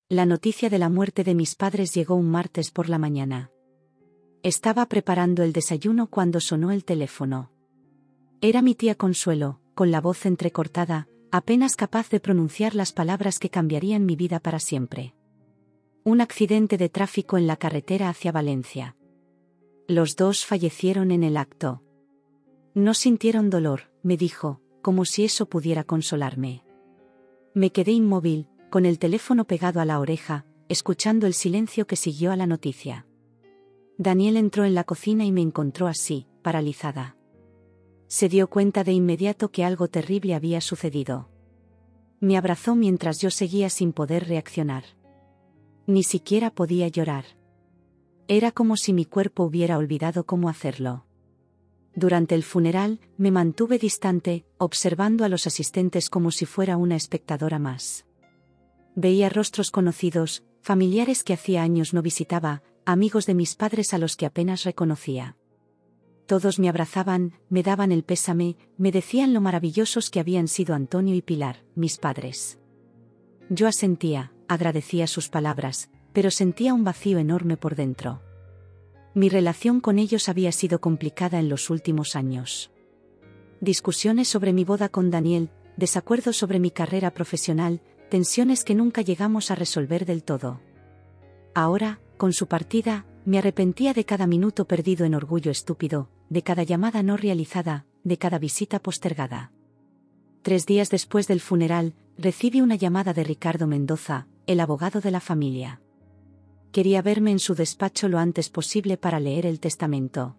La noticia de la muerte de mis padres llegó un martes por la mañana. Estaba preparando el desayuno cuando sonó el teléfono. Era mi tía Consuelo, con la voz entrecortada, apenas capaz de pronunciar las palabras que cambiarían mi vida para siempre. Un accidente de tráfico en la carretera hacia Valencia. Los dos fallecieron en el acto. No sintieron dolor, me dijo, como si eso pudiera consolarme. Me quedé inmóvil, con el teléfono pegado a la oreja, escuchando el silencio que siguió a la noticia. Daniel entró en la cocina y me encontró así, paralizada. Se dio cuenta de inmediato que algo terrible había sucedido. Me abrazó mientras yo seguía sin poder reaccionar. Ni siquiera podía llorar. Era como si mi cuerpo hubiera olvidado cómo hacerlo. Durante el funeral, me mantuve distante, observando a los asistentes como si fuera una espectadora más. Veía rostros conocidos, familiares que hacía años no visitaba, amigos de mis padres a los que apenas reconocía. Todos me abrazaban, me daban el pésame, me decían lo maravillosos que habían sido Antonio y Pilar, mis padres. Yo asentía, agradecía sus palabras, pero sentía un vacío enorme por dentro. Mi relación con ellos había sido complicada en los últimos años. Discusiones sobre mi boda con Daniel, desacuerdos sobre mi carrera profesional, tensiones que nunca llegamos a resolver del todo. Ahora, con su partida, me arrepentía de cada minuto perdido en orgullo estúpido, de cada llamada no realizada, de cada visita postergada. 3 días después del funeral, recibí una llamada de Ricardo Mendoza, el abogado de la familia. Quería verme en su despacho lo antes posible para leer el testamento.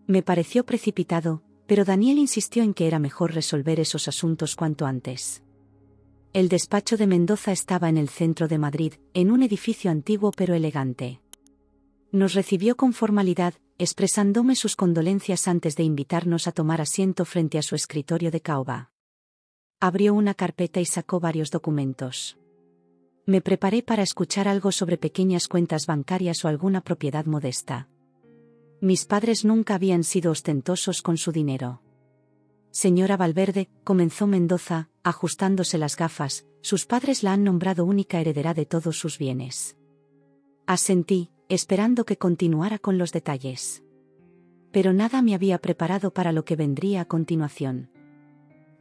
Me pareció precipitado, pero Daniel insistió en que era mejor resolver esos asuntos cuanto antes. El despacho de Mendoza estaba en el centro de Madrid, en un edificio antiguo pero elegante. Nos recibió con formalidad, expresándome sus condolencias antes de invitarnos a tomar asiento frente a su escritorio de caoba. Abrió una carpeta y sacó varios documentos. Me preparé para escuchar algo sobre pequeñas cuentas bancarias o alguna propiedad modesta. Mis padres nunca habían sido ostentosos con su dinero. Señora Valverde, comenzó Mendoza, ajustándose las gafas, sus padres la han nombrado única heredera de todos sus bienes. Asentí, esperando que continuara con los detalles. Pero nada me había preparado para lo que vendría a continuación.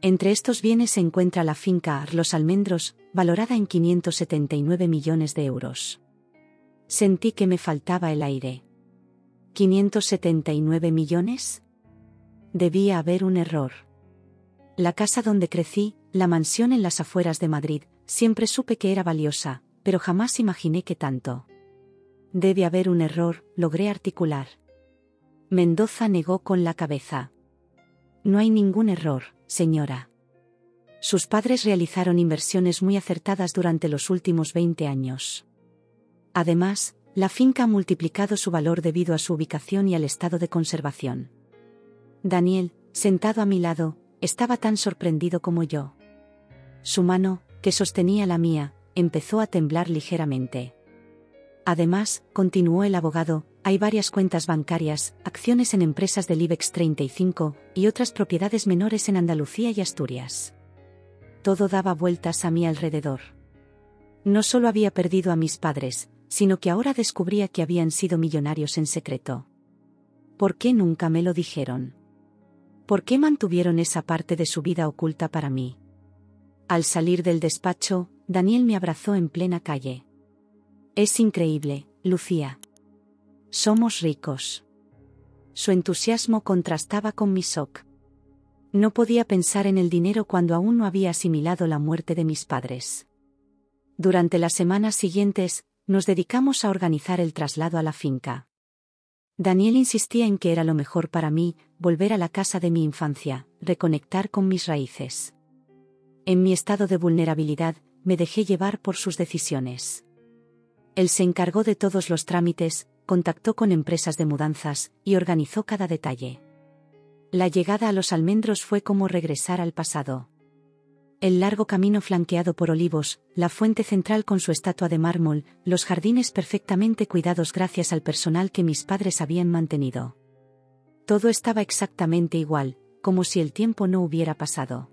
Entre estos bienes se encuentra la finca Los Almendros, valorada en 579 millones de euros. Sentí que me faltaba el aire. ¿579 millones? Debía haber un error. La casa donde crecí, la mansión en las afueras de Madrid, siempre supe que era valiosa, pero jamás imaginé que tanto. Debe haber un error, logré articular. Mendoza negó con la cabeza. No hay ningún error, señora. Sus padres realizaron inversiones muy acertadas durante los últimos 20 años. Además, la finca ha multiplicado su valor debido a su ubicación y al estado de conservación. Daniel, sentado a mi lado, estaba tan sorprendido como yo. Su mano, que sostenía la mía, empezó a temblar ligeramente. Además, continuó el abogado, hay varias cuentas bancarias, acciones en empresas del IBEX 35, y otras propiedades menores en Andalucía y Asturias. Todo daba vueltas a mi alrededor. No solo había perdido a mis padres, sino que ahora descubría que habían sido millonarios en secreto. ¿Por qué nunca me lo dijeron? ¿Por qué mantuvieron esa parte de su vida oculta para mí? Al salir del despacho, Daniel me abrazó en plena calle. Es increíble, Lucía. Somos ricos. Su entusiasmo contrastaba con mi shock. No podía pensar en el dinero cuando aún no había asimilado la muerte de mis padres. Durante las semanas siguientes, nos dedicamos a organizar el traslado a la finca. Daniel insistía en que era lo mejor para mí, volver a la casa de mi infancia, reconectar con mis raíces. En mi estado de vulnerabilidad, me dejé llevar por sus decisiones. Él se encargó de todos los trámites, contactó con empresas de mudanzas, y organizó cada detalle. La llegada a Los Almendros fue como regresar al pasado. El largo camino flanqueado por olivos, la fuente central con su estatua de mármol, los jardines perfectamente cuidados gracias al personal que mis padres habían mantenido. Todo estaba exactamente igual, como si el tiempo no hubiera pasado.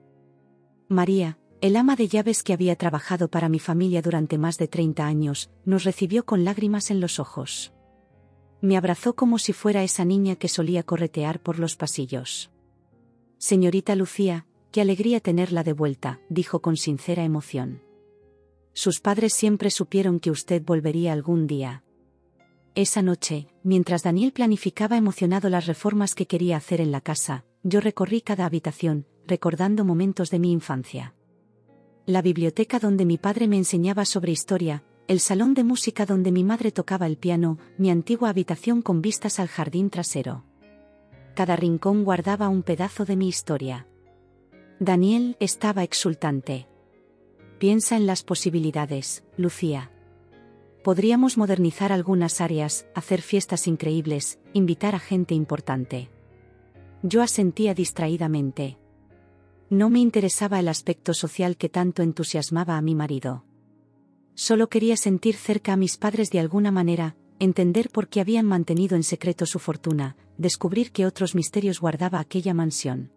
María, El ama de llaves que había trabajado para mi familia durante más de 30 años, nos recibió con lágrimas en los ojos. Me abrazó como si fuera esa niña que solía corretear por los pasillos. Señorita Lucía, qué alegría tenerla de vuelta, dijo con sincera emoción. Sus padres siempre supieron que usted volvería algún día. Esa noche, mientras Daniel planificaba emocionado las reformas que quería hacer en la casa, yo recorrí cada habitación, recordando momentos de mi infancia. La biblioteca donde mi padre me enseñaba sobre historia, el salón de música donde mi madre tocaba el piano, mi antigua habitación con vistas al jardín trasero. Cada rincón guardaba un pedazo de mi historia. Daniel estaba exultante. Piensa en las posibilidades, Lucía. Podríamos modernizar algunas áreas, hacer fiestas increíbles, invitar a gente importante. Yo asentía distraídamente. No me interesaba el aspecto social que tanto entusiasmaba a mi marido. Solo quería sentir cerca a mis padres de alguna manera, entender por qué habían mantenido en secreto su fortuna, descubrir qué otros misterios guardaba aquella mansión.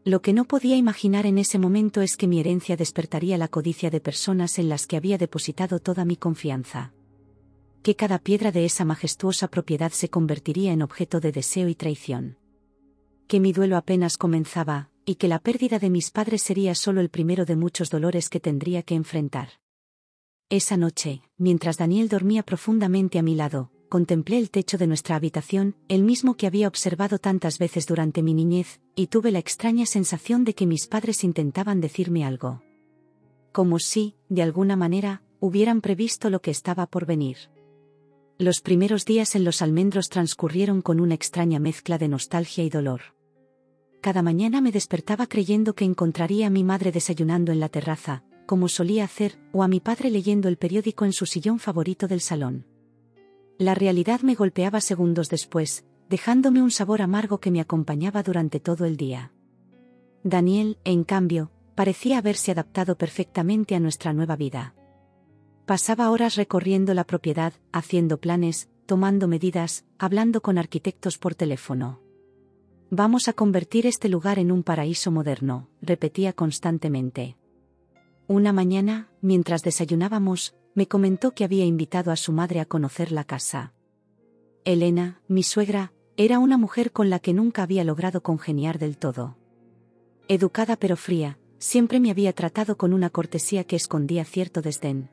Lo que no podía imaginar en ese momento es que mi herencia despertaría la codicia de personas en las que había depositado toda mi confianza. Que cada piedra de esa majestuosa propiedad se convertiría en objeto de deseo y traición. Que mi duelo apenas comenzaba, y que la pérdida de mis padres sería solo el primero de muchos dolores que tendría que enfrentar. Esa noche, mientras Daniel dormía profundamente a mi lado, contemplé el techo de nuestra habitación, el mismo que había observado tantas veces durante mi niñez, y tuve la extraña sensación de que mis padres intentaban decirme algo. Como si, de alguna manera, hubieran previsto lo que estaba por venir. Los primeros días en Los Almendros transcurrieron con una extraña mezcla de nostalgia y dolor. Cada mañana me despertaba creyendo que encontraría a mi madre desayunando en la terraza, como solía hacer, o a mi padre leyendo el periódico en su sillón favorito del salón. La realidad me golpeaba segundos después, dejándome un sabor amargo que me acompañaba durante todo el día. Daniel, en cambio, parecía haberse adaptado perfectamente a nuestra nueva vida. Pasaba horas recorriendo la propiedad, haciendo planes, tomando medidas, hablando con arquitectos por teléfono. Vamos a convertir este lugar en un paraíso moderno, repetía constantemente. Una mañana, mientras desayunábamos, me comentó que había invitado a su madre a conocer la casa. Elena, mi suegra, era una mujer con la que nunca había logrado congeniar del todo. Educada pero fría, siempre me había tratado con una cortesía que escondía cierto desdén.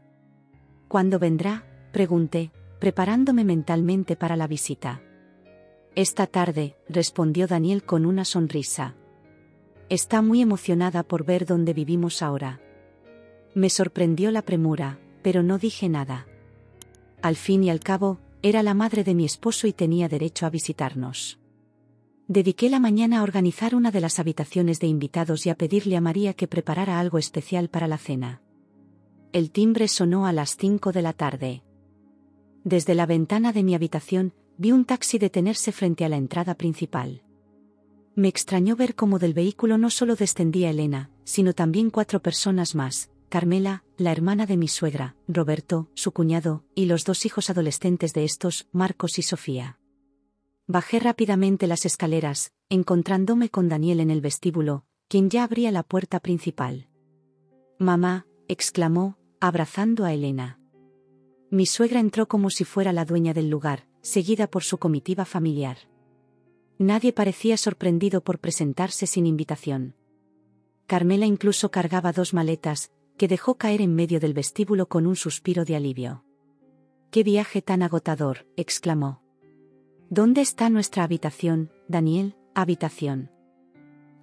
¿Cuándo vendrá?, pregunté, preparándome mentalmente para la visita. Esta tarde, respondió Daniel con una sonrisa. Está muy emocionada por ver dónde vivimos ahora. Me sorprendió la premura, pero no dije nada. Al fin y al cabo, era la madre de mi esposo y tenía derecho a visitarnos. Dediqué la mañana a organizar una de las habitaciones de invitados y a pedirle a María que preparara algo especial para la cena. El timbre sonó a las 5 de la tarde. Desde la ventana de mi habitación, vi un taxi detenerse frente a la entrada principal. Me extrañó ver cómo del vehículo no solo descendía Elena, sino también 4 personas más: Carmela, la hermana de mi suegra, Roberto, su cuñado, y los 2 hijos adolescentes de estos, Marcos y Sofía. Bajé rápidamente las escaleras, encontrándome con Daniel en el vestíbulo, quien ya abría la puerta principal. «Mamá», exclamó, abrazando a Elena. Mi suegra entró como si fuera la dueña del lugar, seguida por su comitiva familiar. Nadie parecía sorprendido por presentarse sin invitación. Carmela incluso cargaba 2 maletas, que dejó caer en medio del vestíbulo con un suspiro de alivio. «¡Qué viaje tan agotador!», exclamó. «¿Dónde está nuestra habitación, Daniel?» «Habitación.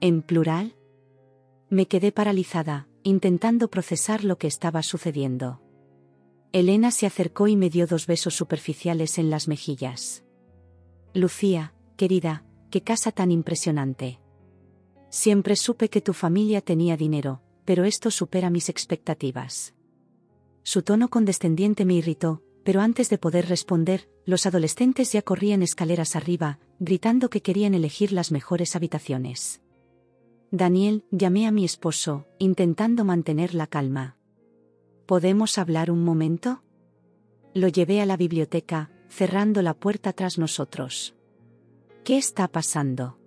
¿En plural?». Me quedé paralizada, intentando procesar lo que estaba sucediendo. Elena se acercó y me dio 2 besos superficiales en las mejillas. «Lucía, querida, qué casa tan impresionante. Siempre supe que tu familia tenía dinero, pero esto supera mis expectativas». Su tono condescendiente me irritó, pero antes de poder responder, los adolescentes ya corrían escaleras arriba, gritando que querían elegir las mejores habitaciones. «Daniel», llamé a mi esposo, intentando mantener la calma. «¿Podemos hablar un momento?». Lo llevé a la biblioteca, cerrando la puerta tras nosotros. «¿Qué está pasando?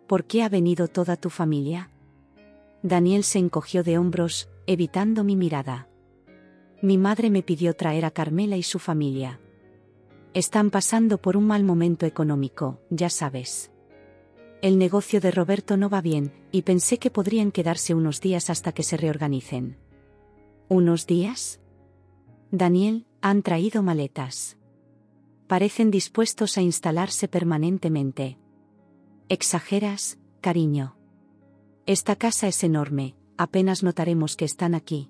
¿Por qué ha venido toda tu familia?». Daniel se encogió de hombros, evitando mi mirada. Mi madre me pidió traer a Carmela y su familia. Están pasando por un mal momento económico, ya sabes. El negocio de Roberto no va bien, y pensé que podrían quedarse unos días hasta que se reorganicen. ¿Unos días? Daniel, han traído maletas. Parecen dispuestos a instalarse permanentemente. Exageras, cariño. Esta casa es enorme, apenas notaremos que están aquí.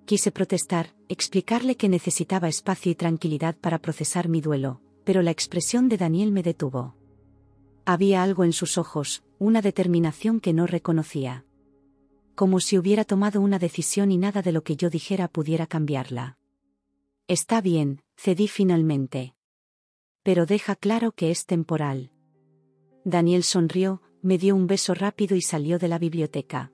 Quise protestar, explicarle que necesitaba espacio y tranquilidad para procesar mi duelo, pero la expresión de Daniel me detuvo. Había algo en sus ojos, una determinación que no reconocía. Como si hubiera tomado una decisión y nada de lo que yo dijera pudiera cambiarla. Está bien, cedí finalmente. Pero deja claro que es temporal. Daniel sonrió, me dio un beso rápido y salió de la biblioteca.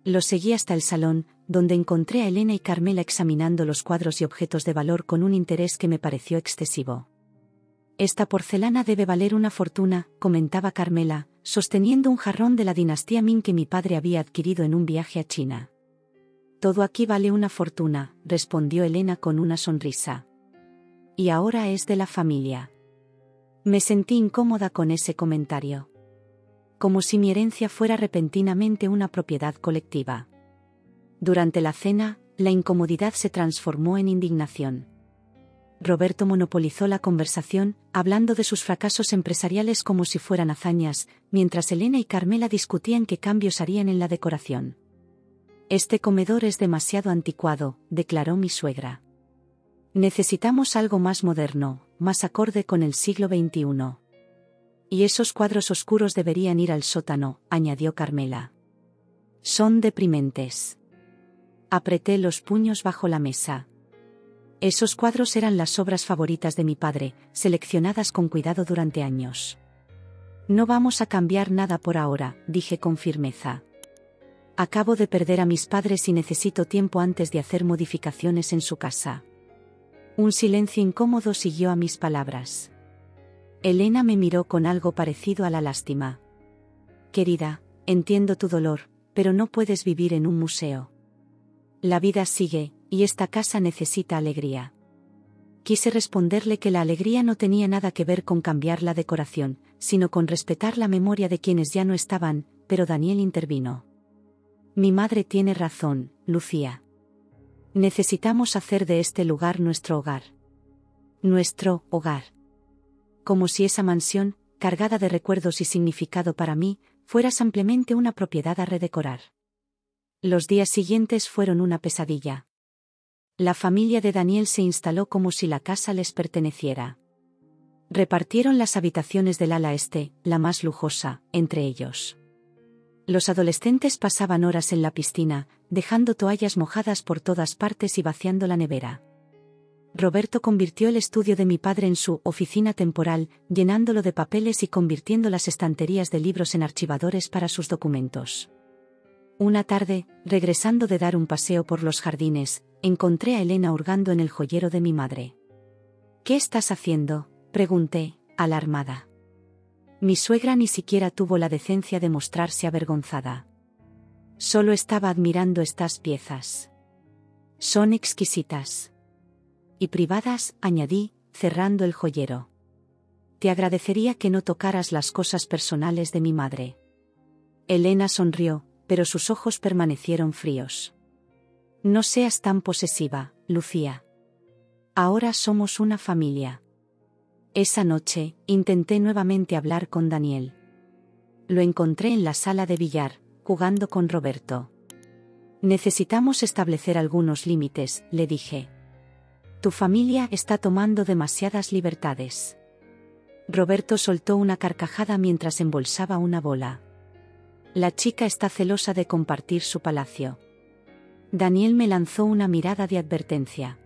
Lo seguí hasta el salón, donde encontré a Elena y Carmela examinando los cuadros y objetos de valor con un interés que me pareció excesivo. Esta porcelana debe valer una fortuna, comentaba Carmela, sosteniendo un jarrón de la dinastía Ming que mi padre había adquirido en un viaje a China. Todo aquí vale una fortuna, respondió Elena con una sonrisa. Y ahora es de la familia. Me sentí incómoda con ese comentario. Como si mi herencia fuera repentinamente una propiedad colectiva. Durante la cena, la incomodidad se transformó en indignación. Roberto monopolizó la conversación, hablando de sus fracasos empresariales como si fueran hazañas, mientras Elena y Carmela discutían qué cambios harían en la decoración. Este comedor es demasiado anticuado, declaró mi suegra. Necesitamos algo más moderno, más acorde con el siglo XXI. Y esos cuadros oscuros deberían ir al sótano, añadió Carmela. Son deprimentes. Apreté los puños bajo la mesa. Esos cuadros eran las obras favoritas de mi padre, seleccionadas con cuidado durante años. No vamos a cambiar nada por ahora, dije con firmeza. Acabo de perder a mis padres y necesito tiempo antes de hacer modificaciones en su casa. Un silencio incómodo siguió a mis palabras. Elena me miró con algo parecido a la lástima. Querida, entiendo tu dolor, pero no puedes vivir en un museo. La vida sigue, y esta casa necesita alegría. Quise responderle que la alegría no tenía nada que ver con cambiar la decoración, sino con respetar la memoria de quienes ya no estaban, pero Daniel intervino. Mi madre tiene razón, Lucía. Necesitamos hacer de este lugar nuestro hogar. Nuestro hogar. Como si esa mansión, cargada de recuerdos y significado para mí, fuera simplemente una propiedad a redecorar. Los días siguientes fueron una pesadilla. La familia de Daniel se instaló como si la casa les perteneciera. Repartieron las habitaciones del ala este, la más lujosa, entre ellos. Los adolescentes pasaban horas en la piscina, dejando toallas mojadas por todas partes y vaciando la nevera. Roberto convirtió el estudio de mi padre en su oficina temporal, llenándolo de papeles y convirtiendo las estanterías de libros en archivadores para sus documentos. Una tarde, regresando de dar un paseo por los jardines, encontré a Elena hurgando en el joyero de mi madre. ¿Qué estás haciendo?, pregunté, alarmada. Mi suegra ni siquiera tuvo la decencia de mostrarse avergonzada. Solo estaba admirando estas piezas. Son exquisitas. Y privadas, añadí, cerrando el joyero. Te agradecería que no tocaras las cosas personales de mi madre. Elena sonrió, pero sus ojos permanecieron fríos. No seas tan posesiva, Lucía. Ahora somos una familia. Esa noche, intenté nuevamente hablar con Daniel. Lo encontré en la sala de billar, jugando con Roberto. Necesitamos establecer algunos límites, le dije. Tu familia está tomando demasiadas libertades. Roberto soltó una carcajada mientras embolsaba una bola. La chica está celosa de compartir su palacio. Daniel me lanzó una mirada de advertencia.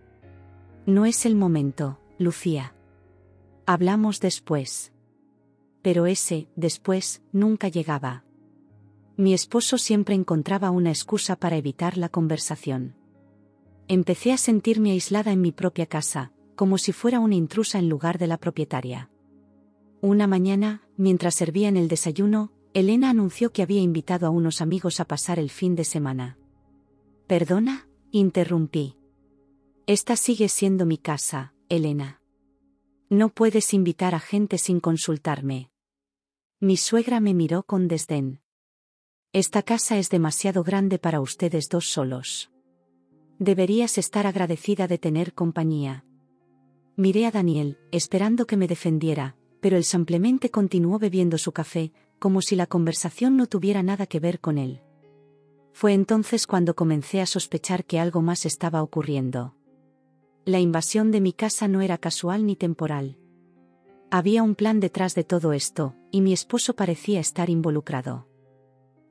No es el momento, Lucía. Hablamos después. Pero ese, después, nunca llegaba. Mi esposo siempre encontraba una excusa para evitar la conversación. Empecé a sentirme aislada en mi propia casa, como si fuera una intrusa en lugar de la propietaria. Una mañana, mientras servían el desayuno, Elena anunció que había invitado a unos amigos a pasar el fin de semana. «¿Perdona?», interrumpí. «Esta sigue siendo mi casa, Elena. No puedes invitar a gente sin consultarme». Mi suegra me miró con desdén. «Esta casa es demasiado grande para ustedes dos solos. Deberías estar agradecida de tener compañía». Miré a Daniel, esperando que me defendiera, pero él simplemente continuó bebiendo su café, como si la conversación no tuviera nada que ver con él. Fue entonces cuando comencé a sospechar que algo más estaba ocurriendo. La invasión de mi casa no era casual ni temporal. Había un plan detrás de todo esto, y mi esposo parecía estar involucrado.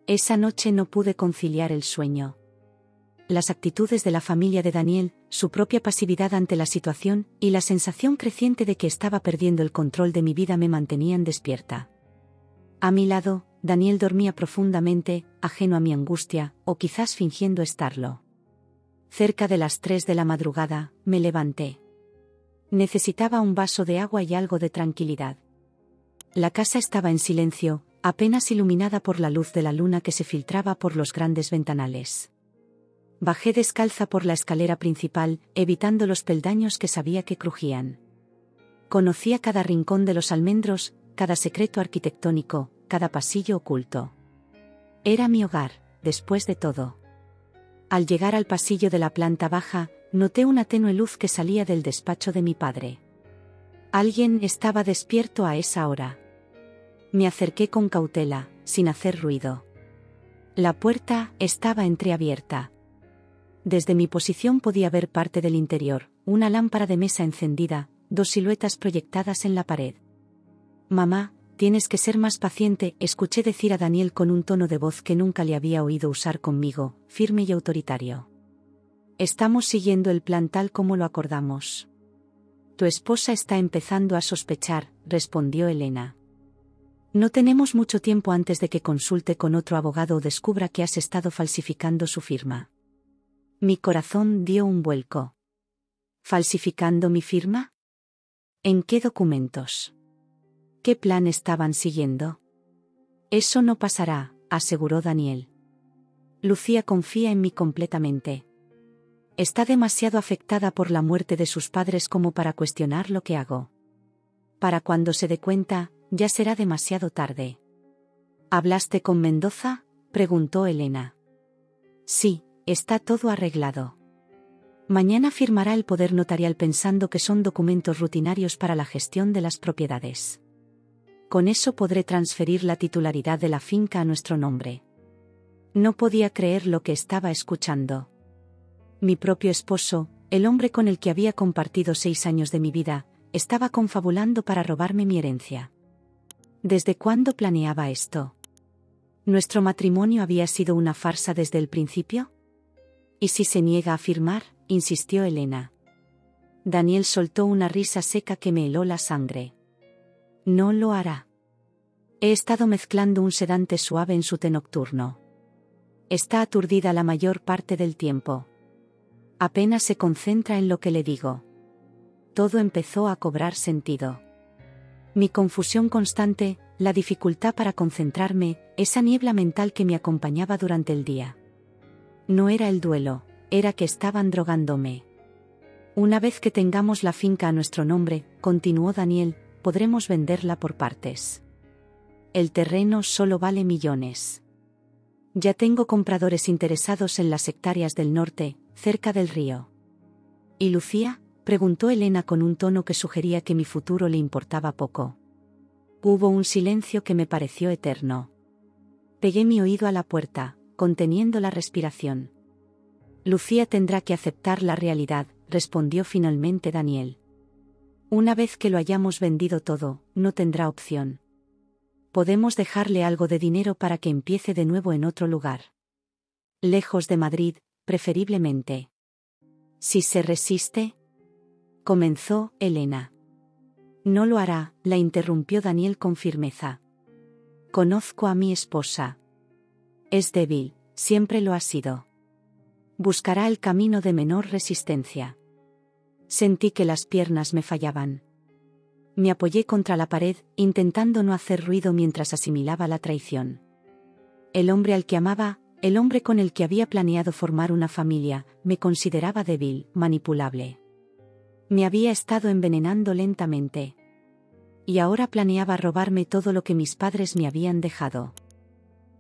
Esa noche no pude conciliar el sueño. Las actitudes de la familia de Daniel, su propia pasividad ante la situación, y la sensación creciente de que estaba perdiendo el control de mi vida me mantenían despierta. A mi lado, Daniel dormía profundamente, ajeno a mi angustia, o quizás fingiendo estarlo. Cerca de las 3 de la madrugada, me levanté. Necesitaba un vaso de agua y algo de tranquilidad. La casa estaba en silencio, apenas iluminada por la luz de la luna que se filtraba por los grandes ventanales. Bajé descalza por la escalera principal, evitando los peldaños que sabía que crujían. Conocía cada rincón de los almendros, cada secreto arquitectónico, cada pasillo oculto. Era mi hogar, después de todo. Al llegar al pasillo de la planta baja, noté una tenue luz que salía del despacho de mi padre. Alguien estaba despierto a esa hora. Me acerqué con cautela, sin hacer ruido. La puerta estaba entreabierta. Desde mi posición podía ver parte del interior, una lámpara de mesa encendida, 2 siluetas proyectadas en la pared. «Mamá, tienes que ser más paciente», escuché decir a Daniel con un tono de voz que nunca le había oído usar conmigo, firme y autoritario. «Estamos siguiendo el plan tal como lo acordamos». «Tu esposa está empezando a sospechar», respondió Elena. «No tenemos mucho tiempo antes de que consulte con otro abogado o descubra que has estado falsificando su firma». Mi corazón dio un vuelco. ¿Falsificando mi firma? ¿En qué documentos? ¿Qué plan estaban siguiendo? Eso no pasará, aseguró Daniel. Lucía confía en mí completamente. Está demasiado afectada por la muerte de sus padres como para cuestionar lo que hago. Para cuando se dé cuenta, ya será demasiado tarde. ¿Hablaste con Mendoza?, preguntó Elena. Sí. Está todo arreglado. Mañana firmará el poder notarial pensando que son documentos rutinarios para la gestión de las propiedades. Con eso podré transferir la titularidad de la finca a nuestro nombre. No podía creer lo que estaba escuchando. Mi propio esposo, el hombre con el que había compartido 6 años de mi vida, estaba confabulando para robarme mi herencia. ¿Desde cuándo planeaba esto? ¿Nuestro matrimonio había sido una farsa desde el principio? ¿Y si se niega a firmar?, insistió Elena. Daniel soltó una risa seca que me heló la sangre. No lo hará. He estado mezclando un sedante suave en su té nocturno. Está aturdida la mayor parte del tiempo. Apenas se concentra en lo que le digo. Todo empezó a cobrar sentido. Mi confusión constante, la dificultad para concentrarme, esa niebla mental que me acompañaba durante el día. No era el duelo, era que estaban drogándome. Una vez que tengamos la finca a nuestro nombre, continuó Daniel, podremos venderla por partes. El terreno solo vale millones. Ya tengo compradores interesados en las hectáreas del norte, cerca del río. ¿Y Lucía?, preguntó Elena con un tono que sugería que mi futuro le importaba poco. Hubo un silencio que me pareció eterno. Pegué mi oído a la puerta, conteniendo la respiración. Lucía tendrá que aceptar la realidad, respondió finalmente Daniel. Una vez que lo hayamos vendido todo, no tendrá opción. Podemos dejarle algo de dinero para que empiece de nuevo en otro lugar. Lejos de Madrid, preferiblemente. Si se resiste, comenzó Elena. No lo hará, la interrumpió Daniel con firmeza. Conozco a mi esposa. Es débil, siempre lo ha sido. Buscará el camino de menor resistencia. Sentí que las piernas me fallaban. Me apoyé contra la pared, intentando no hacer ruido mientras asimilaba la traición. El hombre al que amaba, el hombre con el que había planeado formar una familia, me consideraba débil, manipulable. Me había estado envenenando lentamente. Y ahora planeaba robarme todo lo que mis padres me habían dejado.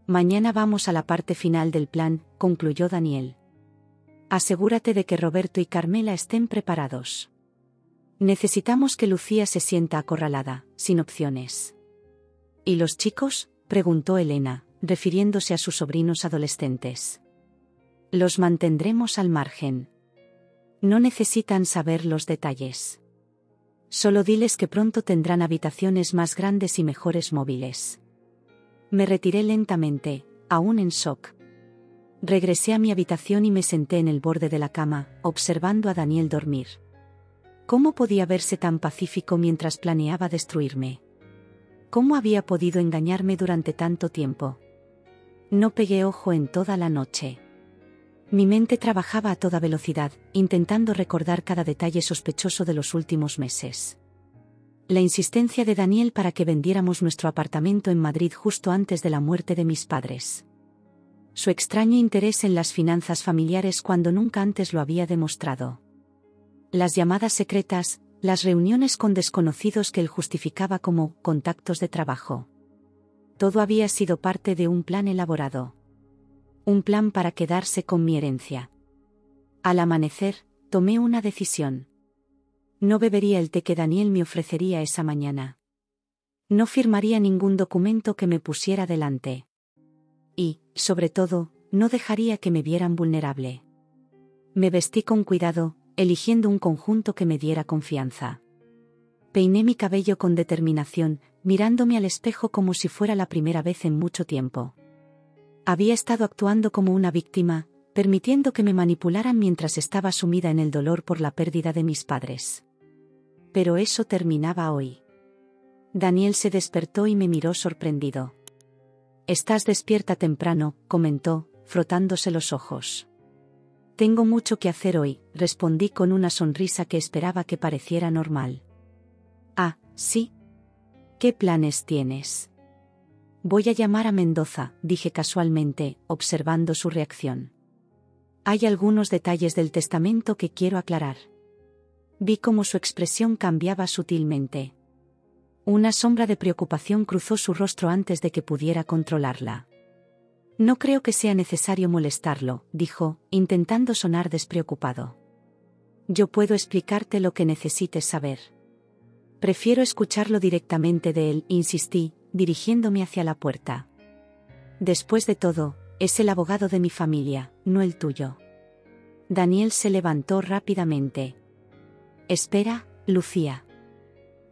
Mañana vamos a la parte final del plan, concluyó Daniel. Asegúrate de que Roberto y Carmela estén preparados. Necesitamos que Lucía se sienta acorralada, sin opciones. ¿Y los chicos?, preguntó Elena, refiriéndose a sus sobrinos adolescentes. Los mantendremos al margen. No necesitan saber los detalles. Solo diles que pronto tendrán habitaciones más grandes y mejores móviles. Me retiré lentamente, aún en shock. Regresé a mi habitación y me senté en el borde de la cama, observando a Daniel dormir. ¿Cómo podía verse tan pacífico mientras planeaba destruirme? ¿Cómo había podido engañarme durante tanto tiempo? No pegué ojo en toda la noche. Mi mente trabajaba a toda velocidad, intentando recordar cada detalle sospechoso de los últimos meses. La insistencia de Daniel para que vendiéramos nuestro apartamento en Madrid justo antes de la muerte de mis padres. Su extraño interés en las finanzas familiares cuando nunca antes lo había demostrado. Las llamadas secretas, las reuniones con desconocidos que él justificaba como contactos de trabajo. Todo había sido parte de un plan elaborado. Un plan para quedarse con mi herencia. Al amanecer, tomé una decisión. No bebería el té que Daniel me ofrecería esa mañana. No firmaría ningún documento que me pusiera delante. Y, sobre todo, no dejaría que me vieran vulnerable. Me vestí con cuidado, eligiendo un conjunto que me diera confianza. Peiné mi cabello con determinación, mirándome al espejo como si fuera la primera vez en mucho tiempo. Había estado actuando como una víctima, permitiendo que me manipularan mientras estaba sumida en el dolor por la pérdida de mis padres. Pero eso terminaba hoy. Daniel se despertó y me miró sorprendido. «Estás despierta temprano», comentó, frotándose los ojos. «Tengo mucho que hacer hoy», respondí con una sonrisa que esperaba que pareciera normal. «Ah, sí. ¿Qué planes tienes?» «Voy a llamar a Mendoza», dije casualmente, observando su reacción. «Hay algunos detalles del testamento que quiero aclarar». Vi cómo su expresión cambiaba sutilmente. Una sombra de preocupación cruzó su rostro antes de que pudiera controlarla. «No creo que sea necesario molestarlo», dijo, intentando sonar despreocupado. «Yo puedo explicarte lo que necesites saber». «Prefiero escucharlo directamente de él», insistí, dirigiéndome hacia la puerta. «Después de todo, es el abogado de mi familia, no el tuyo». Daniel se levantó rápidamente. «Espera, Lucía.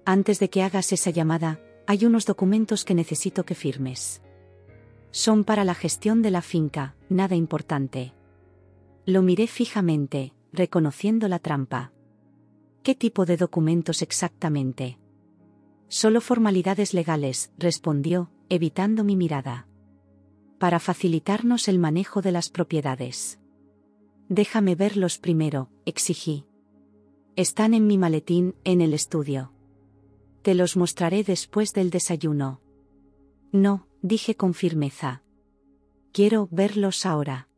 Antes de que hagas esa llamada, hay unos documentos que necesito que firmes. Son para la gestión de la finca, nada importante». Lo miré fijamente, reconociendo la trampa. «¿Qué tipo de documentos exactamente?» «Solo formalidades legales», respondió, evitando mi mirada. «Para facilitarnos el manejo de las propiedades». «Déjame verlos primero», exigí. «Están en mi maletín, en el estudio. Te los mostraré después del desayuno». «No», dije con firmeza. «Quiero verlos ahora».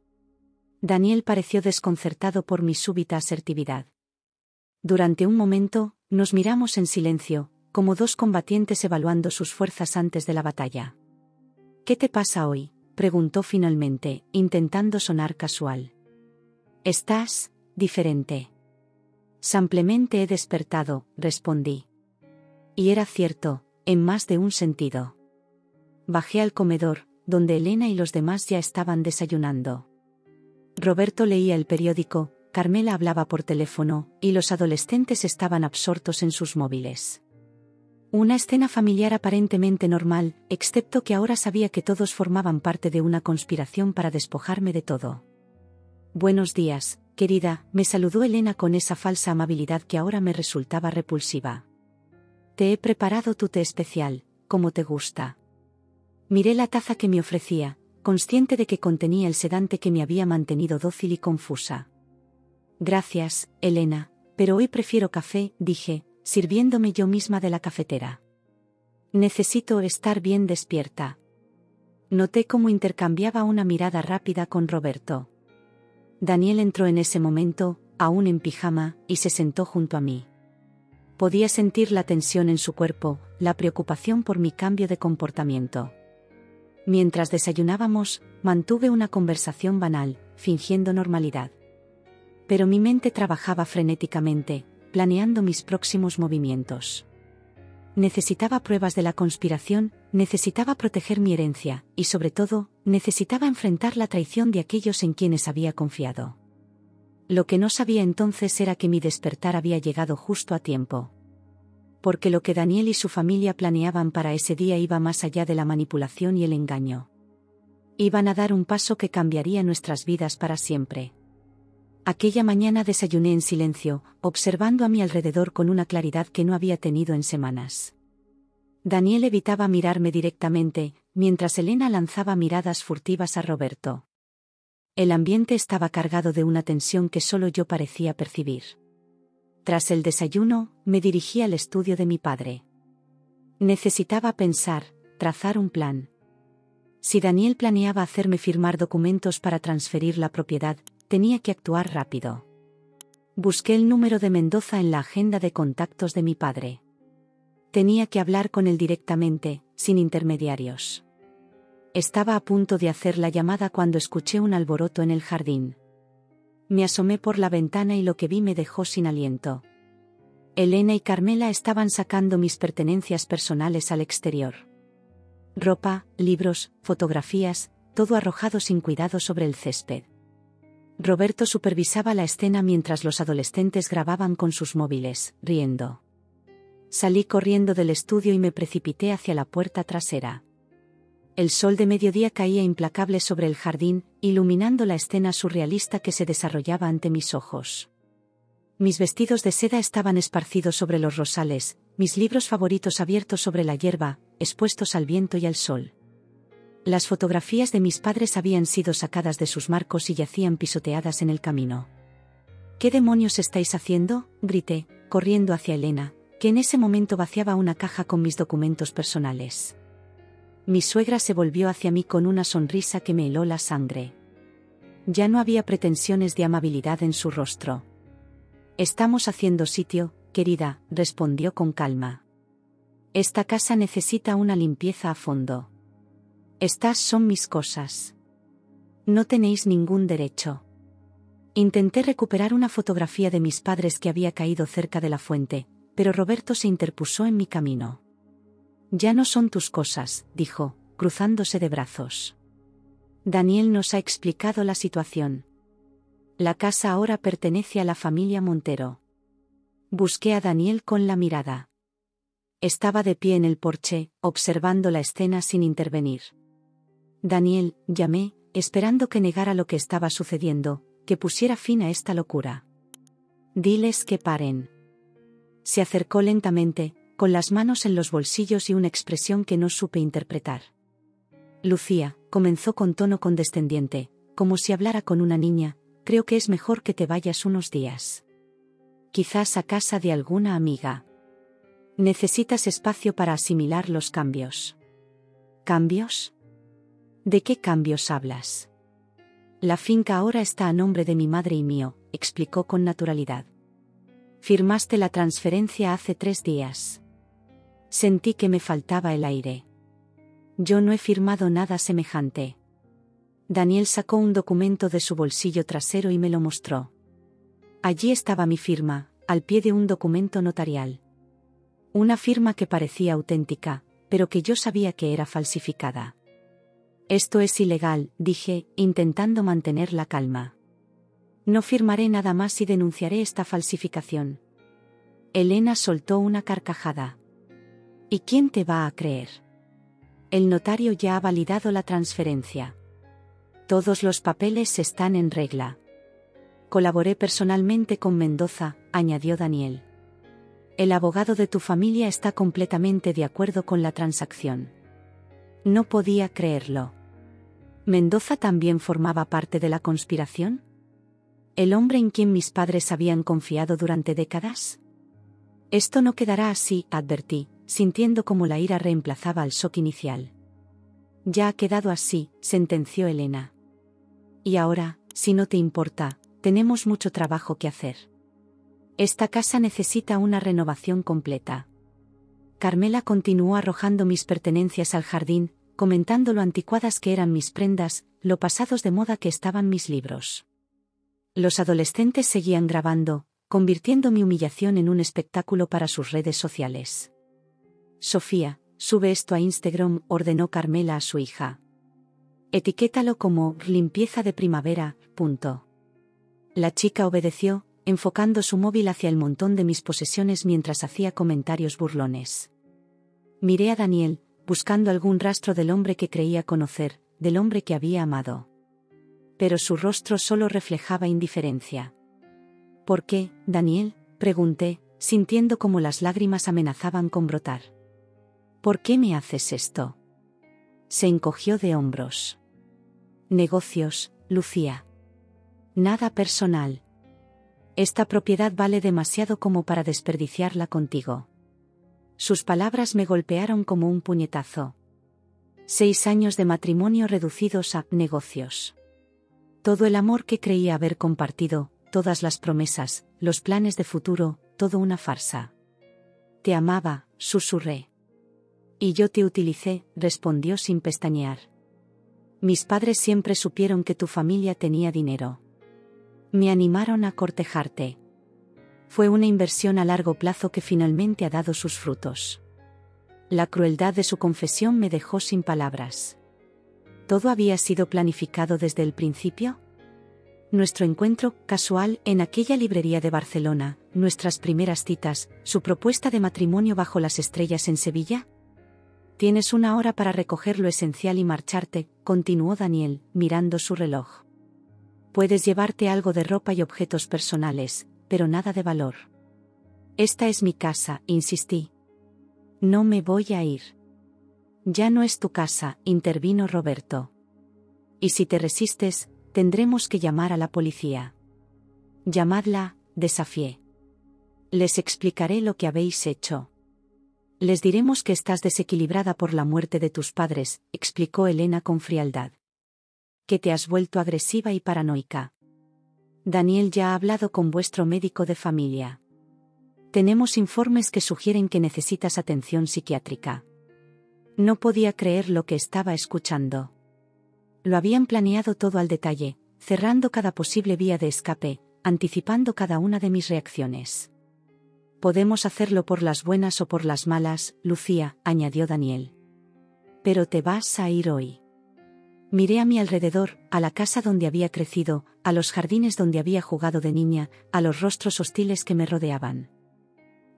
Daniel pareció desconcertado por mi súbita asertividad. Durante un momento, nos miramos en silencio, como dos combatientes evaluando sus fuerzas antes de la batalla. «¿Qué te pasa hoy?», preguntó finalmente, intentando sonar casual. «Estás diferente». «Simplemente he despertado», respondí. Y era cierto, en más de un sentido. Bajé al comedor, donde Elena y los demás ya estaban desayunando. Roberto leía el periódico, Carmela hablaba por teléfono, y los adolescentes estaban absortos en sus móviles. Una escena familiar aparentemente normal, excepto que ahora sabía que todos formaban parte de una conspiración para despojarme de todo. «Buenos días, querida», me saludó Elena con esa falsa amabilidad que ahora me resultaba repulsiva. «Te he preparado tu té especial, como te gusta». Miré la taza que me ofrecía, consciente de que contenía el sedante que me había mantenido dócil y confusa. «Gracias, Elena, pero hoy prefiero café», dije, sirviéndome yo misma de la cafetera. Necesito estar bien despierta. Noté cómo intercambiaba una mirada rápida con Roberto. Daniel entró en ese momento, aún en pijama, y se sentó junto a mí. Podía sentir la tensión en su cuerpo, la preocupación por mi cambio de comportamiento. Mientras desayunábamos, mantuve una conversación banal, fingiendo normalidad. Pero mi mente trabajaba frenéticamente, planeando mis próximos movimientos. Necesitaba pruebas de la conspiración, necesitaba proteger mi herencia, y sobre todo, necesitaba enfrentar la traición de aquellos en quienes había confiado. Lo que no sabía entonces era que mi despertar había llegado justo a tiempo. Porque lo que Daniel y su familia planeaban para ese día iba más allá de la manipulación y el engaño. Iban a dar un paso que cambiaría nuestras vidas para siempre. Aquella mañana desayuné en silencio, observando a mi alrededor con una claridad que no había tenido en semanas. Daniel evitaba mirarme directamente, mientras Elena lanzaba miradas furtivas a Roberto. El ambiente estaba cargado de una tensión que solo yo parecía percibir. Tras el desayuno, me dirigí al estudio de mi padre. Necesitaba pensar, trazar un plan. Si Daniel planeaba hacerme firmar documentos para transferir la propiedad, tenía que actuar rápido. Busqué el número de Mendoza en la agenda de contactos de mi padre. Tenía que hablar con él directamente, sin intermediarios. Estaba a punto de hacer la llamada cuando escuché un alboroto en el jardín. Me asomé por la ventana y lo que vi me dejó sin aliento. Elena y Carmela estaban sacando mis pertenencias personales al exterior. Ropa, libros, fotografías, todo arrojado sin cuidado sobre el césped. Roberto supervisaba la escena mientras los adolescentes grababan con sus móviles, riendo. Salí corriendo del estudio y me precipité hacia la puerta trasera. El sol de mediodía caía implacable sobre el jardín, iluminando la escena surrealista que se desarrollaba ante mis ojos. Mis vestidos de seda estaban esparcidos sobre los rosales, mis libros favoritos abiertos sobre la hierba, expuestos al viento y al sol. Las fotografías de mis padres habían sido sacadas de sus marcos y yacían pisoteadas en el camino. ¿Qué demonios estáis haciendo?, grité, corriendo hacia Elena, que en ese momento vaciaba una caja con mis documentos personales. Mi suegra se volvió hacia mí con una sonrisa que me heló la sangre. Ya no había pretensiones de amabilidad en su rostro. «Estamos haciendo sitio, querida», respondió con calma. «Esta casa necesita una limpieza a fondo. Estas son mis cosas. No tenéis ningún derecho». Intenté recuperar una fotografía de mis padres que había caído cerca de la fuente, pero Roberto se interpuso en mi camino. «Ya no son tus cosas», dijo, cruzándose de brazos. «Daniel nos ha explicado la situación. La casa ahora pertenece a la familia Montero». Busqué a Daniel con la mirada. Estaba de pie en el porche, observando la escena sin intervenir. «Daniel», llamé, esperando que negara lo que estaba sucediendo, que pusiera fin a esta locura. «Diles que paren». Se acercó lentamente, con las manos en los bolsillos y una expresión que no supe interpretar. «Lucía», comenzó con tono condescendiente, como si hablara con una niña, «creo que es mejor que te vayas unos días. Quizás a casa de alguna amiga. Necesitas espacio para asimilar los cambios». «¿Cambios? ¿De qué cambios hablas?» «La finca ahora está a nombre de mi madre y mío», explicó con naturalidad. «Firmaste la transferencia hace 3 días. Sentí que me faltaba el aire. Yo no he firmado nada semejante». Daniel sacó un documento de su bolsillo trasero y me lo mostró. Allí estaba mi firma, al pie de un documento notarial. Una firma que parecía auténtica, pero que yo sabía que era falsificada. «Esto es ilegal», dije, intentando mantener la calma. «No firmaré nada más y denunciaré esta falsificación». Elena soltó una carcajada. «¿Y quién te va a creer? El notario ya ha validado la transferencia. Todos los papeles están en regla. Colaboré personalmente con Mendoza», añadió Daniel. «El abogado de tu familia está completamente de acuerdo con la transacción». No podía creerlo. ¿Mendoza también formaba parte de la conspiración? ¿El hombre en quien mis padres habían confiado durante décadas? Esto no quedará así, advertí, sintiendo como la ira reemplazaba al shock inicial. Ya ha quedado así, sentenció Elena. Y ahora, si no te importa, tenemos mucho trabajo que hacer. Esta casa necesita una renovación completa. Carmela continuó arrojando mis pertenencias al jardín, comentando lo anticuadas que eran mis prendas, lo pasados de moda que estaban mis libros. Los adolescentes seguían grabando, convirtiendo mi humillación en un espectáculo para sus redes sociales. Sofía, sube esto a Instagram, ordenó Carmela a su hija. Etiquétalo como limpieza de primavera. La chica obedeció, enfocando su móvil hacia el montón de mis posesiones mientras hacía comentarios burlones. Miré a Daniel, buscando algún rastro del hombre que creía conocer, del hombre que había amado. Pero su rostro solo reflejaba indiferencia. ¿Por qué, Daniel?, pregunté, sintiendo como las lágrimas amenazaban con brotar. ¿Por qué me haces esto? Se encogió de hombros. Negocios, Lucía. Nada personal. Esta propiedad vale demasiado como para desperdiciarla contigo. Sus palabras me golpearon como un puñetazo. 6 años de matrimonio reducidos a negocios. Todo el amor que creía haber compartido, todas las promesas, los planes de futuro, todo una farsa. Te amaba, susurré. Y yo te utilicé, respondió sin pestañear. Mis padres siempre supieron que tu familia tenía dinero. Me animaron a cortejarte. Fue una inversión a largo plazo que finalmente ha dado sus frutos. La crueldad de su confesión me dejó sin palabras. ¿Todo había sido planificado desde el principio? Nuestro encuentro casual en aquella librería de Barcelona, nuestras primeras citas, su propuesta de matrimonio bajo las estrellas en Sevilla. Tienes 1 hora para recoger lo esencial y marcharte, continuó Daniel, mirando su reloj. Puedes llevarte algo de ropa y objetos personales, pero nada de valor. Esta es mi casa, insistí. No me voy a ir. Ya no es tu casa, intervino Roberto. Y si te resistes, tendremos que llamar a la policía. Llamadla, desafié. Les explicaré lo que habéis hecho. Les diremos que estás desequilibrada por la muerte de tus padres, explicó Elena con frialdad. Que te has vuelto agresiva y paranoica. Daniel ya ha hablado con vuestro médico de familia. Tenemos informes que sugieren que necesitas atención psiquiátrica. No podía creer lo que estaba escuchando. Lo habían planeado todo al detalle, cerrando cada posible vía de escape, anticipando cada una de mis reacciones. Podemos hacerlo por las buenas o por las malas, Lucía, añadió Daniel. Pero te vas a ir hoy. Miré a mi alrededor, a la casa donde había crecido, a los jardines donde había jugado de niña, a los rostros hostiles que me rodeaban.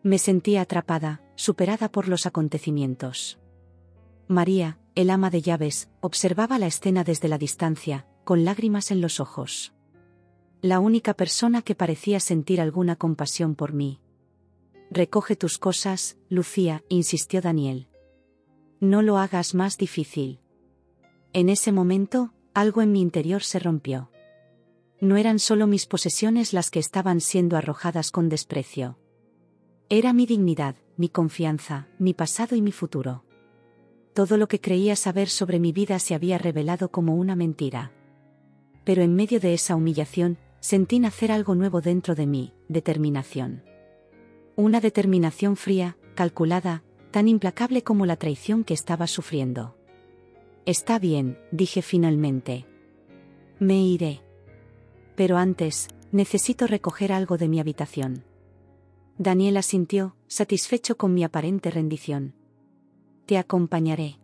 Me sentía atrapada, superada por los acontecimientos. María, el ama de llaves, observaba la escena desde la distancia, con lágrimas en los ojos. La única persona que parecía sentir alguna compasión por mí. Recoge tus cosas, Lucía, insistió Daniel. No lo hagas más difícil. En ese momento, algo en mi interior se rompió. No eran solo mis posesiones las que estaban siendo arrojadas con desprecio. Era mi dignidad, mi confianza, mi pasado y mi futuro. Todo lo que creía saber sobre mi vida se había revelado como una mentira. Pero en medio de esa humillación, sentí nacer algo nuevo dentro de mí, determinación. Una determinación fría, calculada, tan implacable como la traición que estaba sufriendo. Está bien, dije finalmente. Me iré. Pero antes, necesito recoger algo de mi habitación. Daniel asintió, satisfecho con mi aparente rendición. Te acompañaré.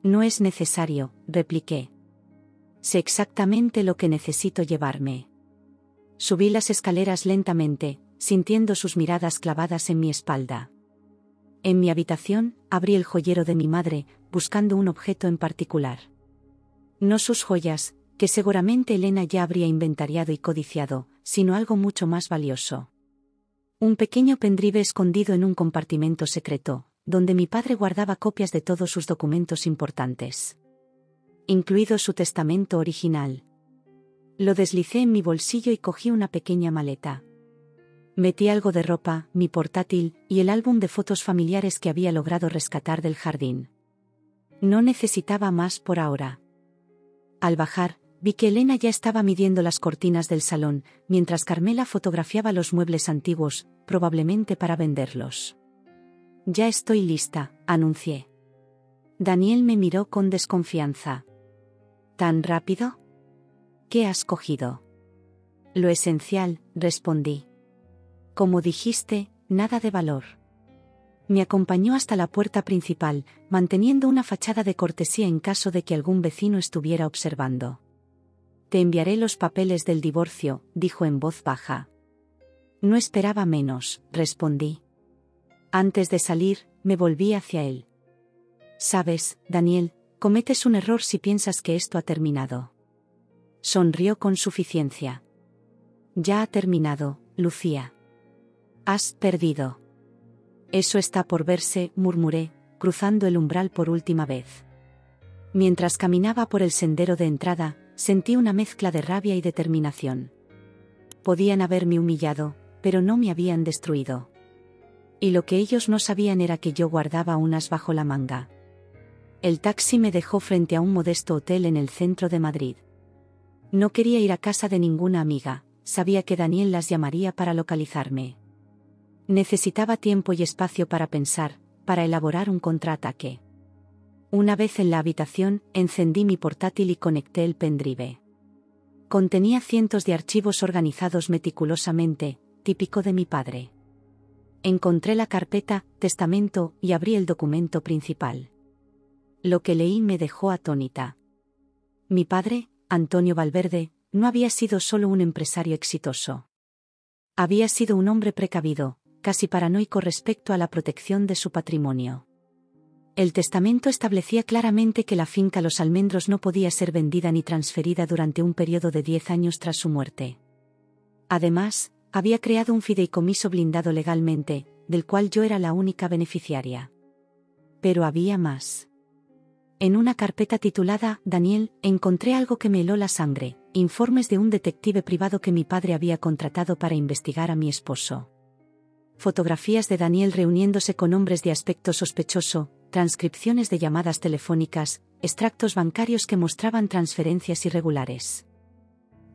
No es necesario, repliqué. Sé exactamente lo que necesito llevarme. Subí las escaleras lentamente, sintiendo sus miradas clavadas en mi espalda. En mi habitación, abrí el joyero de mi madre, buscando un objeto en particular. No sus joyas, que seguramente Elena ya habría inventariado y codiciado, sino algo mucho más valioso. Un pequeño pendrive escondido en un compartimento secreto, donde mi padre guardaba copias de todos sus documentos importantes. Incluido su testamento original. Lo deslicé en mi bolsillo y cogí una pequeña maleta. Metí algo de ropa, mi portátil, y el álbum de fotos familiares que había logrado rescatar del jardín. No necesitaba más por ahora. Al bajar, vi que Elena ya estaba midiendo las cortinas del salón, mientras Carmela fotografiaba los muebles antiguos, probablemente para venderlos. «Ya estoy lista», anuncié. Daniel me miró con desconfianza. «¿Tan rápido? ¿Qué has cogido?» «Lo esencial», respondí. «Como dijiste, nada de valor». Me acompañó hasta la puerta principal, manteniendo una fachada de cortesía en caso de que algún vecino estuviera observando. «Te enviaré los papeles del divorcio», dijo en voz baja. «No esperaba menos», respondí. Antes de salir, me volví hacia él. «Sabes, Daniel, cometes un error si piensas que esto ha terminado». Sonrió con suficiencia. «Ya ha terminado, Lucía. Has perdido». «Eso está por verse», murmuré, cruzando el umbral por última vez. Mientras caminaba por el sendero de entrada, sentí una mezcla de rabia y determinación. Podían haberme humillado, pero no me habían destruido. Y lo que ellos no sabían era que yo guardaba un as bajo la manga. El taxi me dejó frente a un modesto hotel en el centro de Madrid. No quería ir a casa de ninguna amiga, sabía que Daniel las llamaría para localizarme. Necesitaba tiempo y espacio para pensar, para elaborar un contraataque. Una vez en la habitación, encendí mi portátil y conecté el pendrive. Contenía cientos de archivos organizados meticulosamente, típico de mi padre. Encontré la carpeta, testamento, y abrí el documento principal. Lo que leí me dejó atónita. Mi padre, Antonio Valverde, no había sido solo un empresario exitoso. Había sido un hombre precavido, casi paranoico respecto a la protección de su patrimonio. El testamento establecía claramente que la finca Los Almendros no podía ser vendida ni transferida durante un periodo de 10 años tras su muerte. Además, había creado un fideicomiso blindado legalmente, del cual yo era la única beneficiaria. Pero había más. En una carpeta titulada «Daniel», encontré algo que me heló la sangre: informes de un detective privado que mi padre había contratado para investigar a mi esposo. Fotografías de Daniel reuniéndose con hombres de aspecto sospechoso, transcripciones de llamadas telefónicas, extractos bancarios que mostraban transferencias irregulares.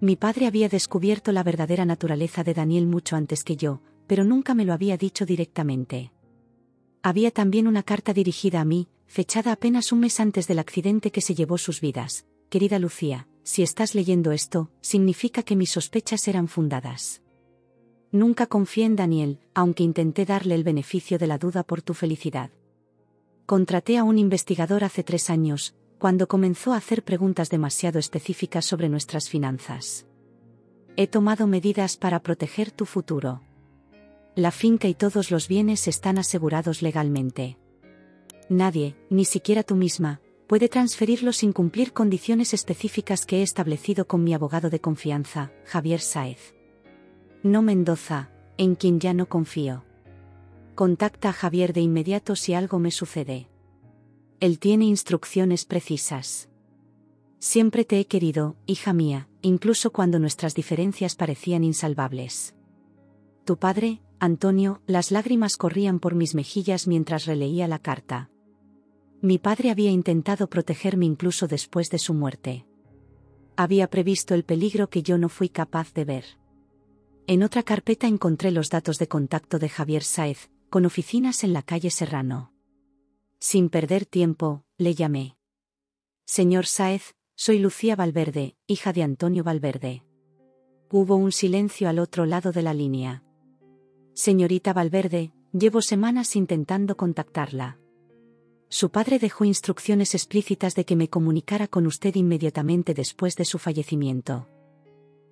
Mi padre había descubierto la verdadera naturaleza de Daniel mucho antes que yo, pero nunca me lo había dicho directamente. Había también una carta dirigida a mí, fechada apenas un mes antes del accidente que se llevó sus vidas. «Querida Lucía, si estás leyendo esto, significa que mis sospechas eran fundadas. Nunca confié en Daniel, aunque intenté darle el beneficio de la duda por tu felicidad. Contraté a un investigador hace 3 años, cuando comenzó a hacer preguntas demasiado específicas sobre nuestras finanzas. He tomado medidas para proteger tu futuro. La finca y todos los bienes están asegurados legalmente. Nadie, ni siquiera tú misma, puede transferirlos sin cumplir condiciones específicas que he establecido con mi abogado de confianza, Javier Sáez. No Mendoza, en quien ya no confío. Contacta a Javier de inmediato si algo me sucede. Él tiene instrucciones precisas. Siempre te he querido, hija mía, incluso cuando nuestras diferencias parecían insalvables. Tu padre, Antonio». Las lágrimas corrían por mis mejillas mientras releía la carta. Mi padre había intentado protegerme incluso después de su muerte. Había previsto el peligro que yo no fui capaz de ver. En otra carpeta encontré los datos de contacto de Javier Sáez, con oficinas en la calle Serrano. Sin perder tiempo, le llamé. «Señor Sáez, soy Lucía Valverde, hija de Antonio Valverde». Hubo un silencio al otro lado de la línea. «Señorita Valverde, llevo semanas intentando contactarla. Su padre dejó instrucciones explícitas de que me comunicara con usted inmediatamente después de su fallecimiento».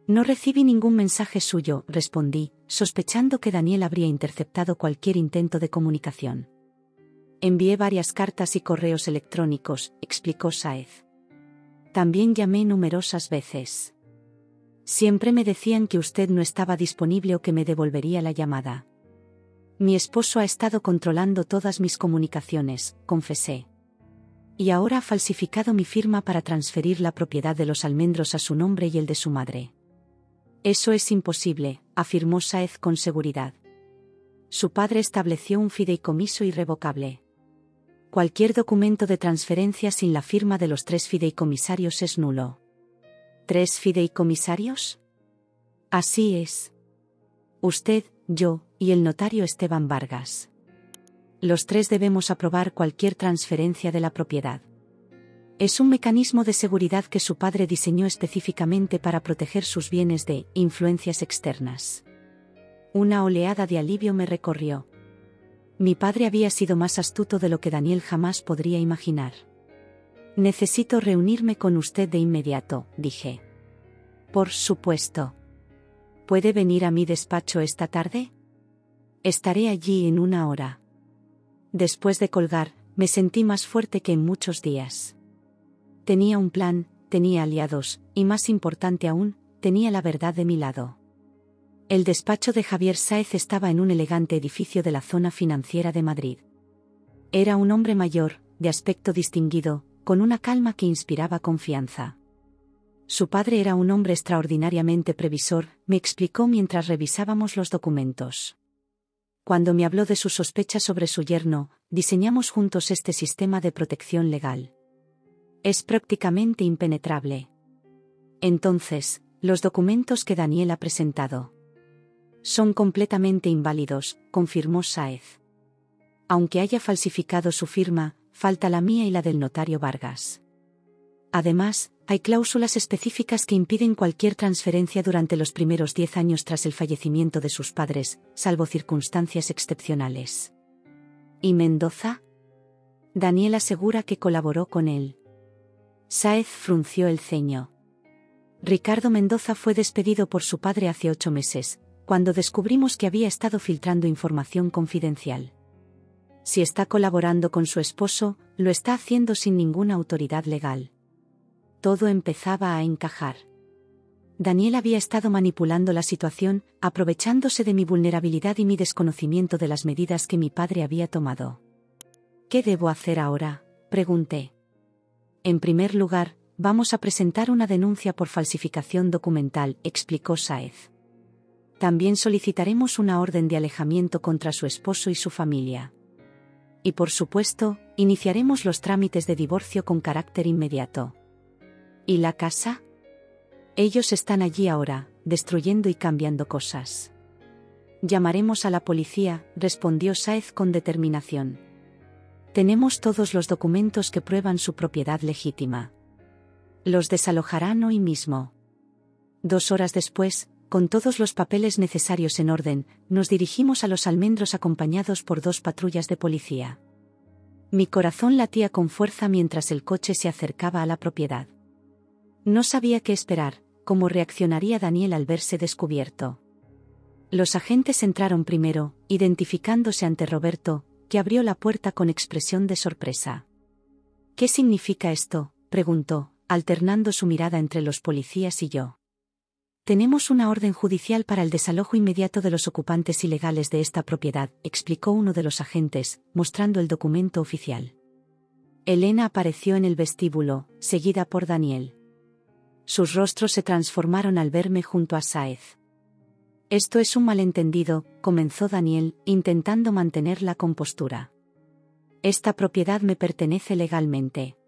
«No recibí ningún mensaje suyo», respondí, sospechando que Daniel habría interceptado cualquier intento de comunicación. «Envié varias cartas y correos electrónicos», explicó Sáez. «También llamé numerosas veces. Siempre me decían que usted no estaba disponible o que me devolvería la llamada. Mi esposo ha estado controlando todas mis comunicaciones», confesé. «Y ahora ha falsificado mi firma para transferir la propiedad de Los Almendros a su nombre y el de su madre. Eso es imposible, afirmó Sáez con seguridad. Su padre estableció un fideicomiso irrevocable. Cualquier documento de transferencia sin la firma de los 3 fideicomisarios es nulo. ¿3 fideicomisarios? Así es. Usted, yo, y el notario Esteban Vargas. Los 3 debemos aprobar cualquier transferencia de la propiedad. Es un mecanismo de seguridad que su padre diseñó específicamente para proteger sus bienes de influencias externas. Una oleada de alivio me recorrió. Mi padre había sido más astuto de lo que Daniel jamás podría imaginar. Necesito reunirme con usted de inmediato, dije. Por supuesto. ¿Puede venir a mi despacho esta tarde? Estaré allí en 1 hora. Después de colgar, me sentí más fuerte que en muchos días. Tenía un plan, tenía aliados, y más importante aún, tenía la verdad de mi lado. El despacho de Javier Sáez estaba en un elegante edificio de la zona financiera de Madrid. Era un hombre mayor, de aspecto distinguido, con una calma que inspiraba confianza. Su padre era un hombre extraordinariamente previsor, me explicó mientras revisábamos los documentos. Cuando me habló de sus sospechas sobre su yerno, diseñamos juntos este sistema de protección legal. Es prácticamente impenetrable. Entonces, los documentos que Daniel ha presentado son completamente inválidos, confirmó Sáez. Aunque haya falsificado su firma, falta la mía y la del notario Vargas. Además, hay cláusulas específicas que impiden cualquier transferencia durante los primeros 10 años tras el fallecimiento de sus padres, salvo circunstancias excepcionales. ¿Y Mendoza? Daniel asegura que colaboró con él. Sáez frunció el ceño. Ricardo Mendoza fue despedido por su padre hace 8 meses, cuando descubrimos que había estado filtrando información confidencial. Si está colaborando con su esposo, lo está haciendo sin ninguna autoridad legal. Todo empezaba a encajar. Daniel había estado manipulando la situación, aprovechándose de mi vulnerabilidad y mi desconocimiento de las medidas que mi padre había tomado. ¿Qué debo hacer ahora?, pregunté. En primer lugar, vamos a presentar una denuncia por falsificación documental, explicó Sáez. También solicitaremos una orden de alejamiento contra su esposo y su familia. Y por supuesto, iniciaremos los trámites de divorcio con carácter inmediato. ¿Y la casa? Ellos están allí ahora, destruyendo y cambiando cosas. Llamaremos a la policía, respondió Sáez con determinación. Tenemos todos los documentos que prueban su propiedad legítima. Los desalojarán hoy mismo. 2 horas después, con todos los papeles necesarios en orden, nos dirigimos a Los Almendros acompañados por 2 patrullas de policía. Mi corazón latía con fuerza mientras el coche se acercaba a la propiedad. No sabía qué esperar, cómo reaccionaría Daniel al verse descubierto. Los agentes entraron primero, identificándose ante Roberto, que abrió la puerta con expresión de sorpresa. ¿Qué significa esto?, preguntó, alternando su mirada entre los policías y yo. Tenemos una orden judicial para el desalojo inmediato de los ocupantes ilegales de esta propiedad, explicó uno de los agentes, mostrando el documento oficial. Elena apareció en el vestíbulo, seguida por Daniel. Sus rostros se transformaron al verme junto a Sáez. Esto es un malentendido, comenzó Daniel, intentando mantener la compostura. Esta propiedad me pertenece legalmente.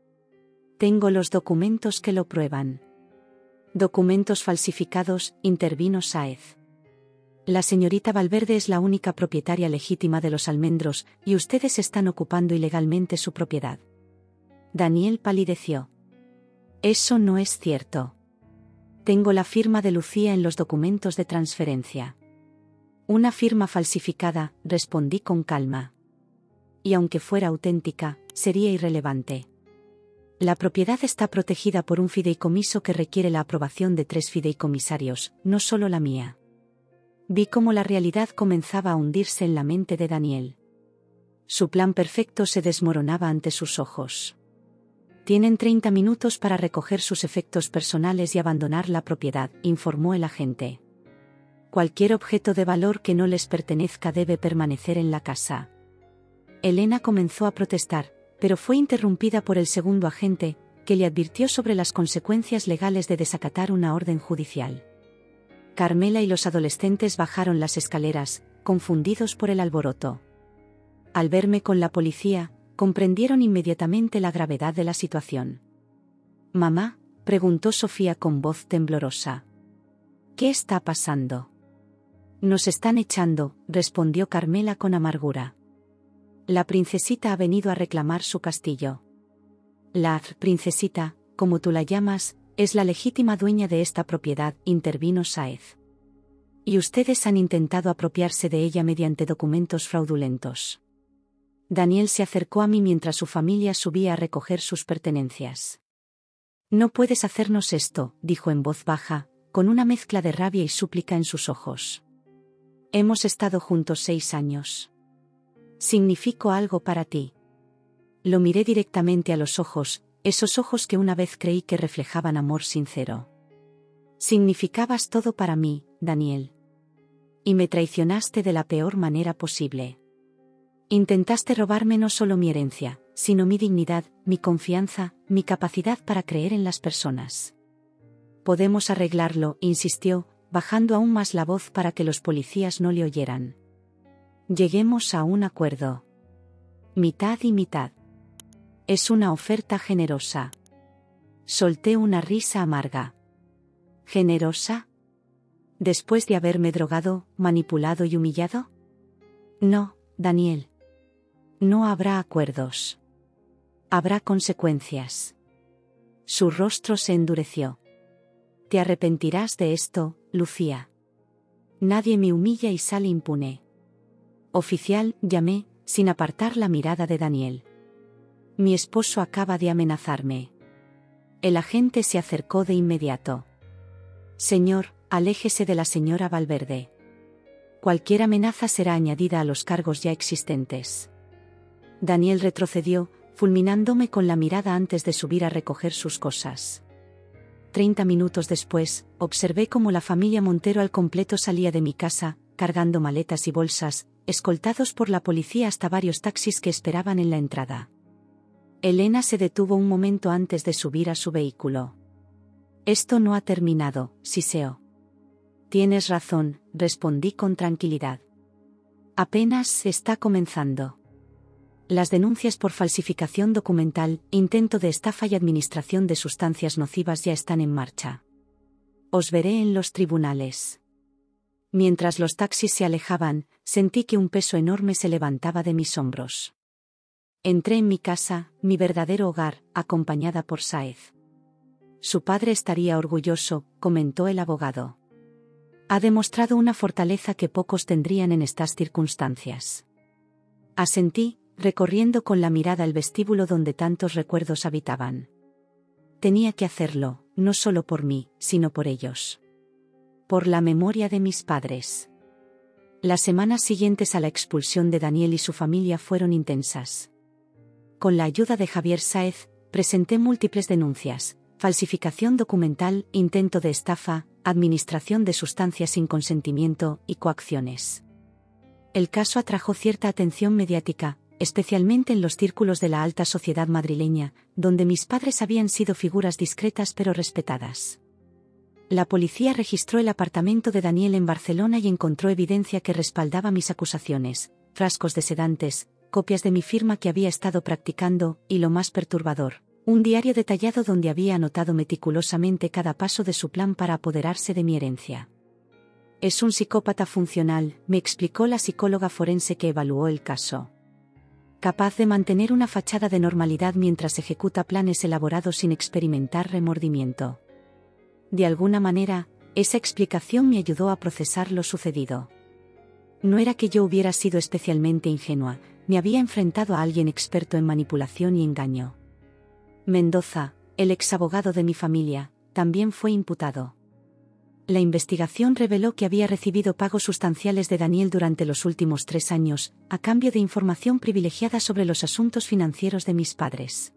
Tengo los documentos que lo prueban. Documentos falsificados, intervino Sáez. La señorita Valverde es la única propietaria legítima de Los Almendros, y ustedes están ocupando ilegalmente su propiedad. Daniel palideció. Eso no es cierto. Tengo la firma de Lucía en los documentos de transferencia. Una firma falsificada, respondí con calma. Y aunque fuera auténtica, sería irrelevante. La propiedad está protegida por un fideicomiso que requiere la aprobación de 3 fideicomisarios, no solo la mía. Vi cómo la realidad comenzaba a hundirse en la mente de Daniel. Su plan perfecto se desmoronaba ante sus ojos. Tienen 30 minutos para recoger sus efectos personales y abandonar la propiedad, informó el agente. Cualquier objeto de valor que no les pertenezca debe permanecer en la casa. Elena comenzó a protestar, pero fue interrumpida por el segundo agente, que le advirtió sobre las consecuencias legales de desacatar una orden judicial. Carmela y los adolescentes bajaron las escaleras, confundidos por el alboroto. Al verme con la policía, comprendieron inmediatamente la gravedad de la situación. «Mamá», preguntó Sofía con voz temblorosa. «¿Qué está pasando?» «Nos están echando», respondió Carmela con amargura. «La princesita ha venido a reclamar su castillo». «La princesita, como tú la llamas, es la legítima dueña de esta propiedad», intervino Sáez. «Y ustedes han intentado apropiarse de ella mediante documentos fraudulentos». Daniel se acercó a mí mientras su familia subía a recoger sus pertenencias. «No puedes hacernos esto», dijo en voz baja, con una mezcla de rabia y súplica en sus ojos. «Hemos estado juntos 6 años. ¿Significo algo para ti?» Lo miré directamente a los ojos, esos ojos que una vez creí que reflejaban amor sincero. «Significabas todo para mí, Daniel. Y me traicionaste de la peor manera posible. Intentaste robarme no solo mi herencia, sino mi dignidad, mi confianza, mi capacidad para creer en las personas». «Podemos arreglarlo», insistió, bajando aún más la voz para que los policías no le oyeran. «Lleguemos a un acuerdo. Mitad y mitad. Es una oferta generosa». Solté una risa amarga. ¿Generosa? ¿Después de haberme drogado, manipulado y humillado? No, Daniel. No habrá acuerdos. Habrá consecuencias. Su rostro se endureció. Te arrepentirás de esto, Lucía. Nadie me humilla y sale impune. Oficial, llamé, sin apartar la mirada de Daniel. Mi esposo acaba de amenazarme. El agente se acercó de inmediato. Señor, aléjese de la señora Valverde. Cualquier amenaza será añadida a los cargos ya existentes. Daniel retrocedió, fulminándome con la mirada antes de subir a recoger sus cosas. 30 minutos después, observé cómo la familia Montero al completo salía de mi casa, cargando maletas y bolsas, escoltados por la policía hasta varios taxis que esperaban en la entrada. Elena se detuvo un momento antes de subir a su vehículo. «Esto no ha terminado», siseó. «Tienes razón», respondí con tranquilidad. «Apenas está comenzando. Las denuncias por falsificación documental, intento de estafa y administración de sustancias nocivas ya están en marcha. Os veré en los tribunales». Mientras los taxis se alejaban, sentí que un peso enorme se levantaba de mis hombros. Entré en mi casa, mi verdadero hogar, acompañada por Sáez. «Su padre estaría orgulloso», comentó el abogado. «Ha demostrado una fortaleza que pocos tendrían en estas circunstancias». Asentí, recorriendo con la mirada el vestíbulo donde tantos recuerdos habitaban. Tenía que hacerlo, no solo por mí, sino por ellos. Por la memoria de mis padres. Las semanas siguientes a la expulsión de Daniel y su familia fueron intensas. Con la ayuda de Javier Sáez, presenté múltiples denuncias: falsificación documental, intento de estafa, administración de sustancias sin consentimiento y coacciones. El caso atrajo cierta atención mediática, especialmente en los círculos de la alta sociedad madrileña, donde mis padres habían sido figuras discretas pero respetadas. La policía registró el apartamento de Daniel en Barcelona y encontró evidencia que respaldaba mis acusaciones: frascos de sedantes, copias de mi firma que había estado practicando, y lo más perturbador, un diario detallado donde había anotado meticulosamente cada paso de su plan para apoderarse de mi herencia. «Es un psicópata funcional», me explicó la psicóloga forense que evaluó el caso. «Capaz de mantener una fachada de normalidad mientras ejecuta planes elaborados sin experimentar remordimiento». De alguna manera, esa explicación me ayudó a procesar lo sucedido. No era que yo hubiera sido especialmente ingenua, me había enfrentado a alguien experto en manipulación y engaño. Mendoza, el exabogado de mi familia, también fue imputado. La investigación reveló que había recibido pagos sustanciales de Daniel durante los últimos 3 años, a cambio de información privilegiada sobre los asuntos financieros de mis padres.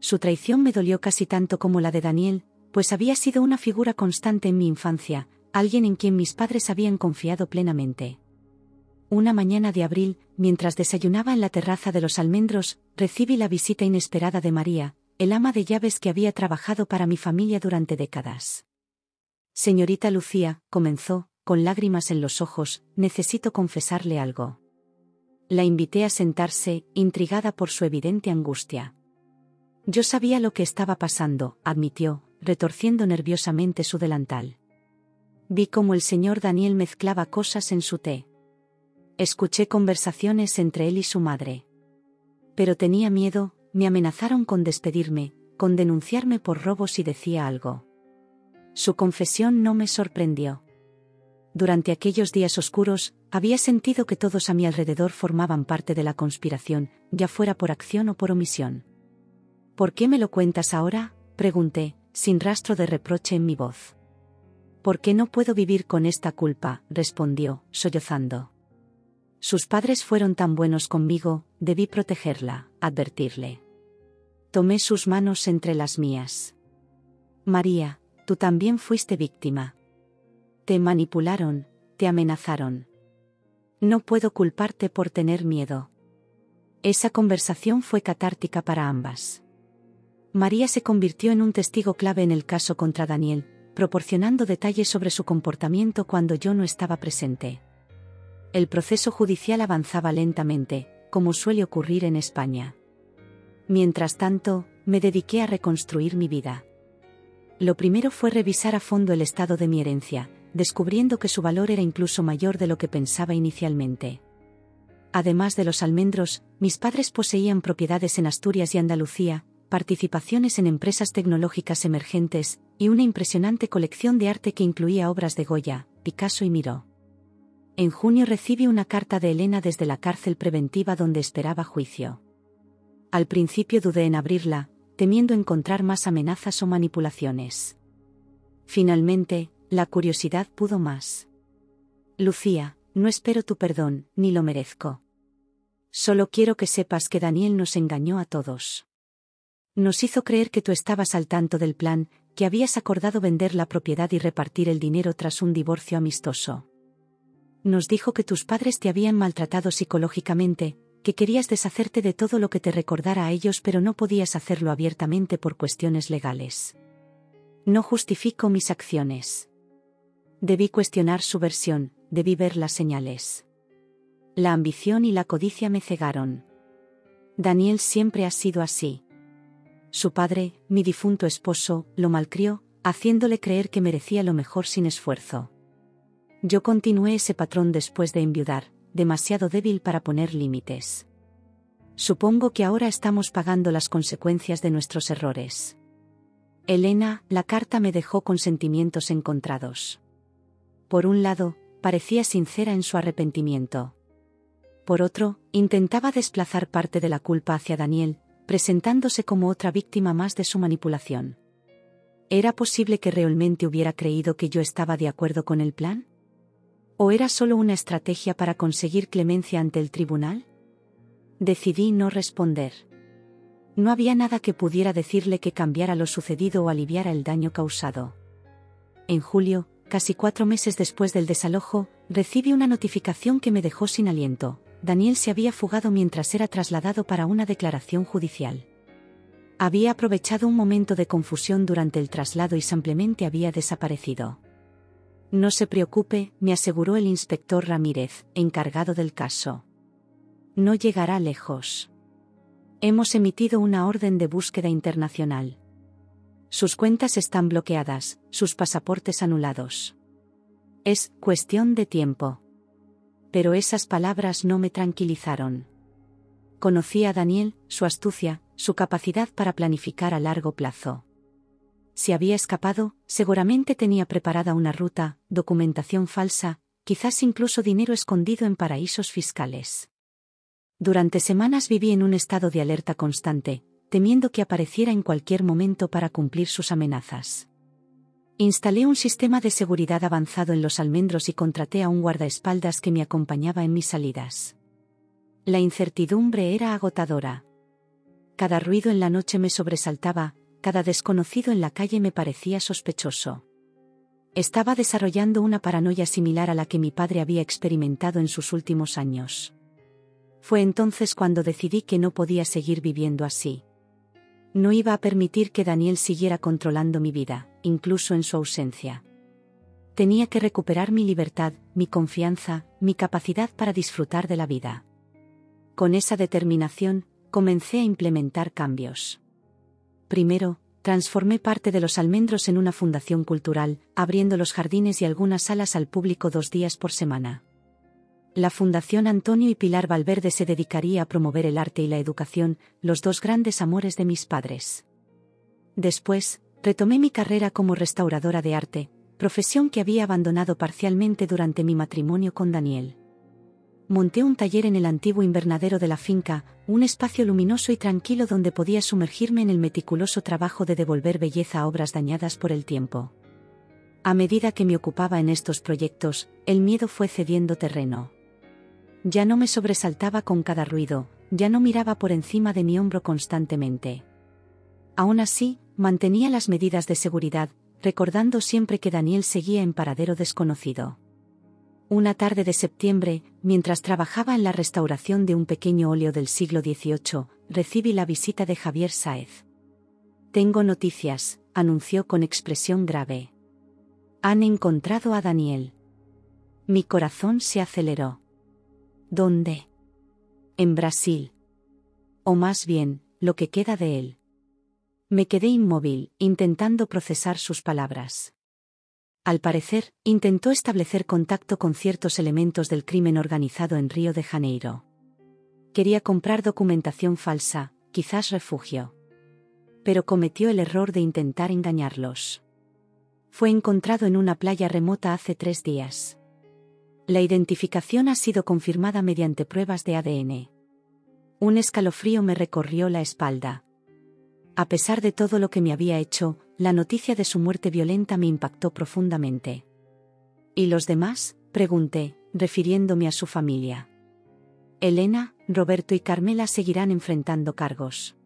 Su traición me dolió casi tanto como la de Daniel, pues había sido una figura constante en mi infancia, alguien en quien mis padres habían confiado plenamente. Una mañana de abril, mientras desayunaba en la terraza de Los Almendros, recibí la visita inesperada de María, el ama de llaves que había trabajado para mi familia durante décadas. Señorita Lucía, comenzó, con lágrimas en los ojos, necesito confesarle algo. La invité a sentarse, intrigada por su evidente angustia. Yo sabía lo que estaba pasando, admitió, retorciendo nerviosamente su delantal. Vi cómo el señor Daniel mezclaba cosas en su té. Escuché conversaciones entre él y su madre. Pero tenía miedo, me amenazaron con despedirme, con denunciarme por robos si decía algo. Su confesión no me sorprendió. Durante aquellos días oscuros, había sentido que todos a mi alrededor formaban parte de la conspiración, ya fuera por acción o por omisión. ¿Por qué me lo cuentas ahora?, pregunté, sin rastro de reproche en mi voz. ¿Por qué no puedo vivir con esta culpa?, respondió, sollozando. Sus padres fueron tan buenos conmigo, debí protegerla, advertirle. Tomé sus manos entre las mías. María, tú también fuiste víctima. Te manipularon, te amenazaron. No puedo culparte por tener miedo. Esa conversación fue catártica para ambas. María se convirtió en un testigo clave en el caso contra Daniel, proporcionando detalles sobre su comportamiento cuando yo no estaba presente. El proceso judicial avanzaba lentamente, como suele ocurrir en España. Mientras tanto, me dediqué a reconstruir mi vida. Lo primero fue revisar a fondo el estado de mi herencia, descubriendo que su valor era incluso mayor de lo que pensaba inicialmente. Además de los almendros, mis padres poseían propiedades en Asturias y Andalucía, participaciones en empresas tecnológicas emergentes, y una impresionante colección de arte que incluía obras de Goya, Picasso y Miró. En junio recibí una carta de Elena desde la cárcel preventiva donde esperaba juicio. Al principio dudé en abrirla, temiendo encontrar más amenazas o manipulaciones. Finalmente, la curiosidad pudo más. Lucía, no espero tu perdón, ni lo merezco. Solo quiero que sepas que Daniel nos engañó a todos. Nos hizo creer que tú estabas al tanto del plan, que habías acordado vender la propiedad y repartir el dinero tras un divorcio amistoso. Nos dijo que tus padres te habían maltratado psicológicamente, que querías deshacerte de todo lo que te recordara a ellos pero no podías hacerlo abiertamente por cuestiones legales. No justifico mis acciones. Debí cuestionar su versión, debí ver las señales. La ambición y la codicia me cegaron. Daniel siempre ha sido así. Su padre, mi difunto esposo, lo malcrió, haciéndole creer que merecía lo mejor sin esfuerzo. Yo continué ese patrón después de enviudar, demasiado débil para poner límites. Supongo que ahora estamos pagando las consecuencias de nuestros errores. Elena, la carta me dejó con sentimientos encontrados. Por un lado, parecía sincera en su arrepentimiento. Por otro, intentaba desplazar parte de la culpa hacia Daniel, presentándose como otra víctima más de su manipulación. ¿Era posible que realmente hubiera creído que yo estaba de acuerdo con el plan? ¿O era solo una estrategia para conseguir clemencia ante el tribunal? Decidí no responder. No había nada que pudiera decirle que cambiara lo sucedido o aliviara el daño causado. En julio, casi 4 meses después del desalojo, recibí una notificación que me dejó sin aliento. Daniel se había fugado mientras era trasladado para una declaración judicial. Había aprovechado un momento de confusión durante el traslado y simplemente había desaparecido. No se preocupe, me aseguró el inspector Ramírez, encargado del caso. No llegará lejos. Hemos emitido una orden de búsqueda internacional. Sus cuentas están bloqueadas, sus pasaportes anulados. Es cuestión de tiempo. Pero esas palabras no me tranquilizaron. Conocí a Daniel, su astucia, su capacidad para planificar a largo plazo. Si había escapado, seguramente tenía preparada una ruta, documentación falsa, quizás incluso dinero escondido en paraísos fiscales. Durante semanas viví en un estado de alerta constante, temiendo que apareciera en cualquier momento para cumplir sus amenazas. Instalé un sistema de seguridad avanzado en los almendros y contraté a un guardaespaldas que me acompañaba en mis salidas. La incertidumbre era agotadora. Cada ruido en la noche me sobresaltaba, cada desconocido en la calle me parecía sospechoso. Estaba desarrollando una paranoia similar a la que mi padre había experimentado en sus últimos años. Fue entonces cuando decidí que no podía seguir viviendo así. No iba a permitir que Daniel siguiera controlando mi vida, incluso en su ausencia. tenía que recuperar mi libertad, mi confianza, mi capacidad para disfrutar de la vida. Con esa determinación, comencé a implementar cambios. Primero, transformé parte de los almendros en una fundación cultural, abriendo los jardines y algunas salas al público 2 días por semana. La Fundación Antonio y Pilar Valverde se dedicaría a promover el arte y la educación, los 2 grandes amores de mis padres. Después, retomé mi carrera como restauradora de arte, profesión que había abandonado parcialmente durante mi matrimonio con Daniel. Monté un taller en el antiguo invernadero de la finca, un espacio luminoso y tranquilo donde podía sumergirme en el meticuloso trabajo de devolver belleza a obras dañadas por el tiempo. A medida que me ocupaba en estos proyectos, el miedo fue cediendo terreno. Ya no me sobresaltaba con cada ruido, ya no miraba por encima de mi hombro constantemente. Aún así, mantenía las medidas de seguridad, recordando siempre que Daniel seguía en paradero desconocido. Una tarde de septiembre, mientras trabajaba en la restauración de un pequeño óleo del siglo XVIII, recibí la visita de Javier Sáez. «Tengo noticias», anunció con expresión grave. «Han encontrado a Daniel». Mi corazón se aceleró. «¿Dónde?» «En Brasil. O más bien, lo que queda de él». Me quedé inmóvil, intentando procesar sus palabras. Al parecer, intentó establecer contacto con ciertos elementos del crimen organizado en Río de Janeiro. Quería comprar documentación falsa, quizás refugio. Pero cometió el error de intentar engañarlos. Fue encontrado en una playa remota hace 3 días. La identificación ha sido confirmada mediante pruebas de ADN. Un escalofrío me recorrió la espalda. A pesar de todo lo que me había hecho, la noticia de su muerte violenta me impactó profundamente. ¿Y los demás?, pregunté, refiriéndome a su familia. Elena, Roberto y Carmela seguirán enfrentando cargos.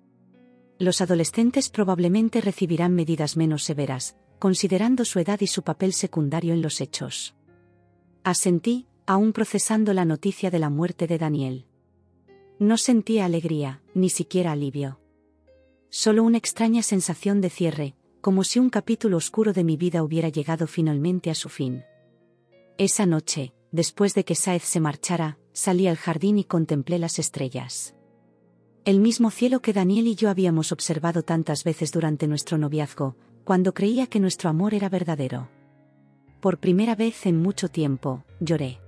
Los adolescentes probablemente recibirán medidas menos severas, considerando su edad y su papel secundario en los hechos. Asentí, aún procesando la noticia de la muerte de Daniel. No sentía alegría, ni siquiera alivio. Solo una extraña sensación de cierre, como si un capítulo oscuro de mi vida hubiera llegado finalmente a su fin. Esa noche, después de que Sáez se marchara, salí al jardín y contemplé las estrellas. El mismo cielo que Daniel y yo habíamos observado tantas veces durante nuestro noviazgo, cuando creía que nuestro amor era verdadero. Por primera vez en mucho tiempo, lloré.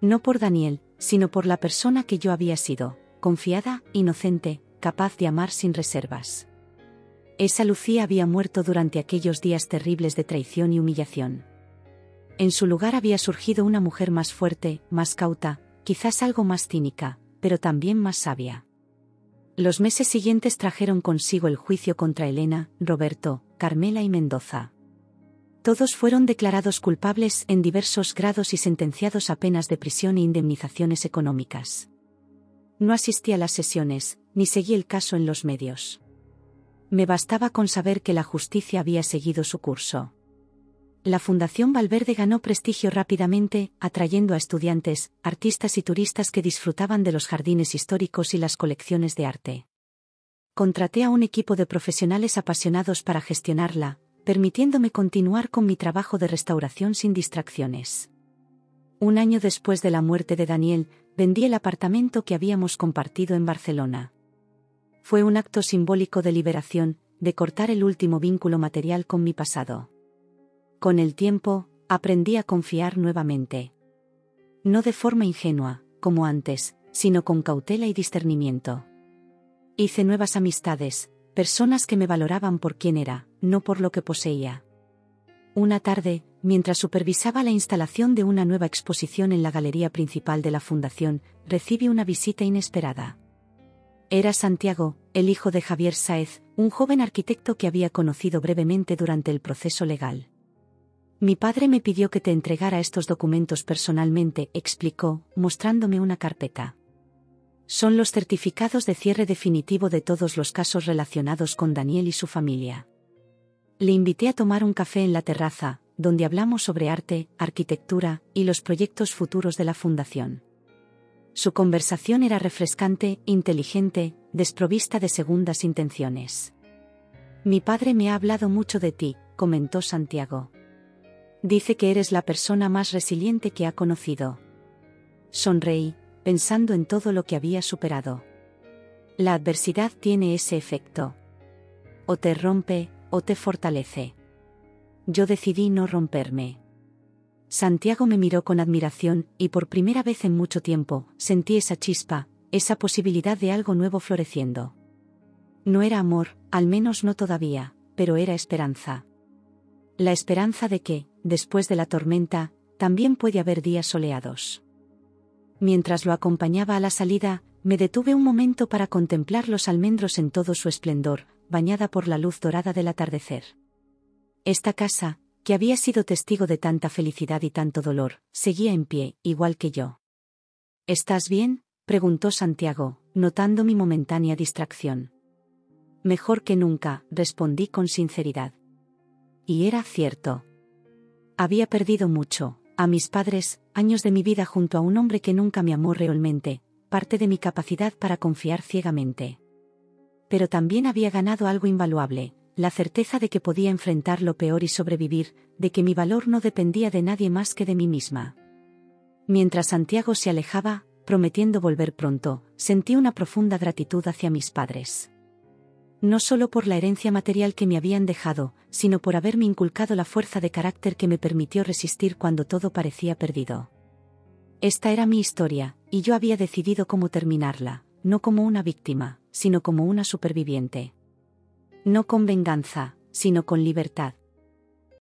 No por Daniel, sino por la persona que yo había sido, confiada, inocente, capaz de amar sin reservas. Esa Lucía había muerto durante aquellos días terribles de traición y humillación. En su lugar había surgido una mujer más fuerte, más cauta, quizás algo más cínica, pero también más sabia. Los meses siguientes trajeron consigo el juicio contra Elena, Roberto, Carmela y Mendoza. Todos fueron declarados culpables en diversos grados y sentenciados a penas de prisión e indemnizaciones económicas. No asistí a las sesiones, ni seguí el caso en los medios. Me bastaba con saber que la justicia había seguido su curso. La Fundación Valverde ganó prestigio rápidamente, atrayendo a estudiantes, artistas y turistas que disfrutaban de los jardines históricos y las colecciones de arte. Contraté a un equipo de profesionales apasionados para gestionarla, permitiéndome continuar con mi trabajo de restauración sin distracciones. Un año después de la muerte de Daniel, vendí el apartamento que habíamos compartido en Barcelona. Fue un acto simbólico de liberación, de cortar el último vínculo material con mi pasado. Con el tiempo, aprendí a confiar nuevamente. No de forma ingenua, como antes, sino con cautela y discernimiento. Hice nuevas amistades, personas que me valoraban por quien era, no por lo que poseía. Una tarde, mientras supervisaba la instalación de una nueva exposición en la galería principal de la Fundación, recibí una visita inesperada. Era Santiago, el hijo de Javier Sáez, un joven arquitecto que había conocido brevemente durante el proceso legal. Mi padre me pidió que te entregara estos documentos personalmente, explicó, mostrándome una carpeta. Son los certificados de cierre definitivo de todos los casos relacionados con Daniel y su familia. Le invité a tomar un café en la terraza, donde hablamos sobre arte, arquitectura y los proyectos futuros de la Fundación. Su conversación era refrescante, inteligente, desprovista de segundas intenciones. Mi padre me ha hablado mucho de ti, comentó Santiago. Dice que eres la persona más resiliente que ha conocido. Sonreí, pensando en todo lo que había superado. La adversidad tiene ese efecto. O te rompe, o te fortalece. Yo decidí no romperme. Santiago me miró con admiración, y por primera vez en mucho tiempo, sentí esa chispa, esa posibilidad de algo nuevo floreciendo. No era amor, al menos no todavía, pero era esperanza. La esperanza de que, después de la tormenta, también puede haber días soleados. Mientras lo acompañaba a la salida, me detuve un momento para contemplar los almendros en todo su esplendor, bañada por la luz dorada del atardecer. Esta casa, que había sido testigo de tanta felicidad y tanto dolor, seguía en pie, igual que yo. ¿Estás bien?, preguntó Santiago, notando mi momentánea distracción. Mejor que nunca, respondí con sinceridad. Y era cierto. Había perdido mucho, a mis padres, años de mi vida junto a un hombre que nunca me amó realmente, parte de mi capacidad para confiar ciegamente. Pero también había ganado algo invaluable, la certeza de que podía enfrentar lo peor y sobrevivir, de que mi valor no dependía de nadie más que de mí misma. Mientras Santiago se alejaba, prometiendo volver pronto, sentí una profunda gratitud hacia mis padres. No solo por la herencia material que me habían dejado, sino por haberme inculcado la fuerza de carácter que me permitió resistir cuando todo parecía perdido. Esta era mi historia, y yo había decidido cómo terminarla, no como una víctima, sino como una superviviente. No con venganza, sino con libertad.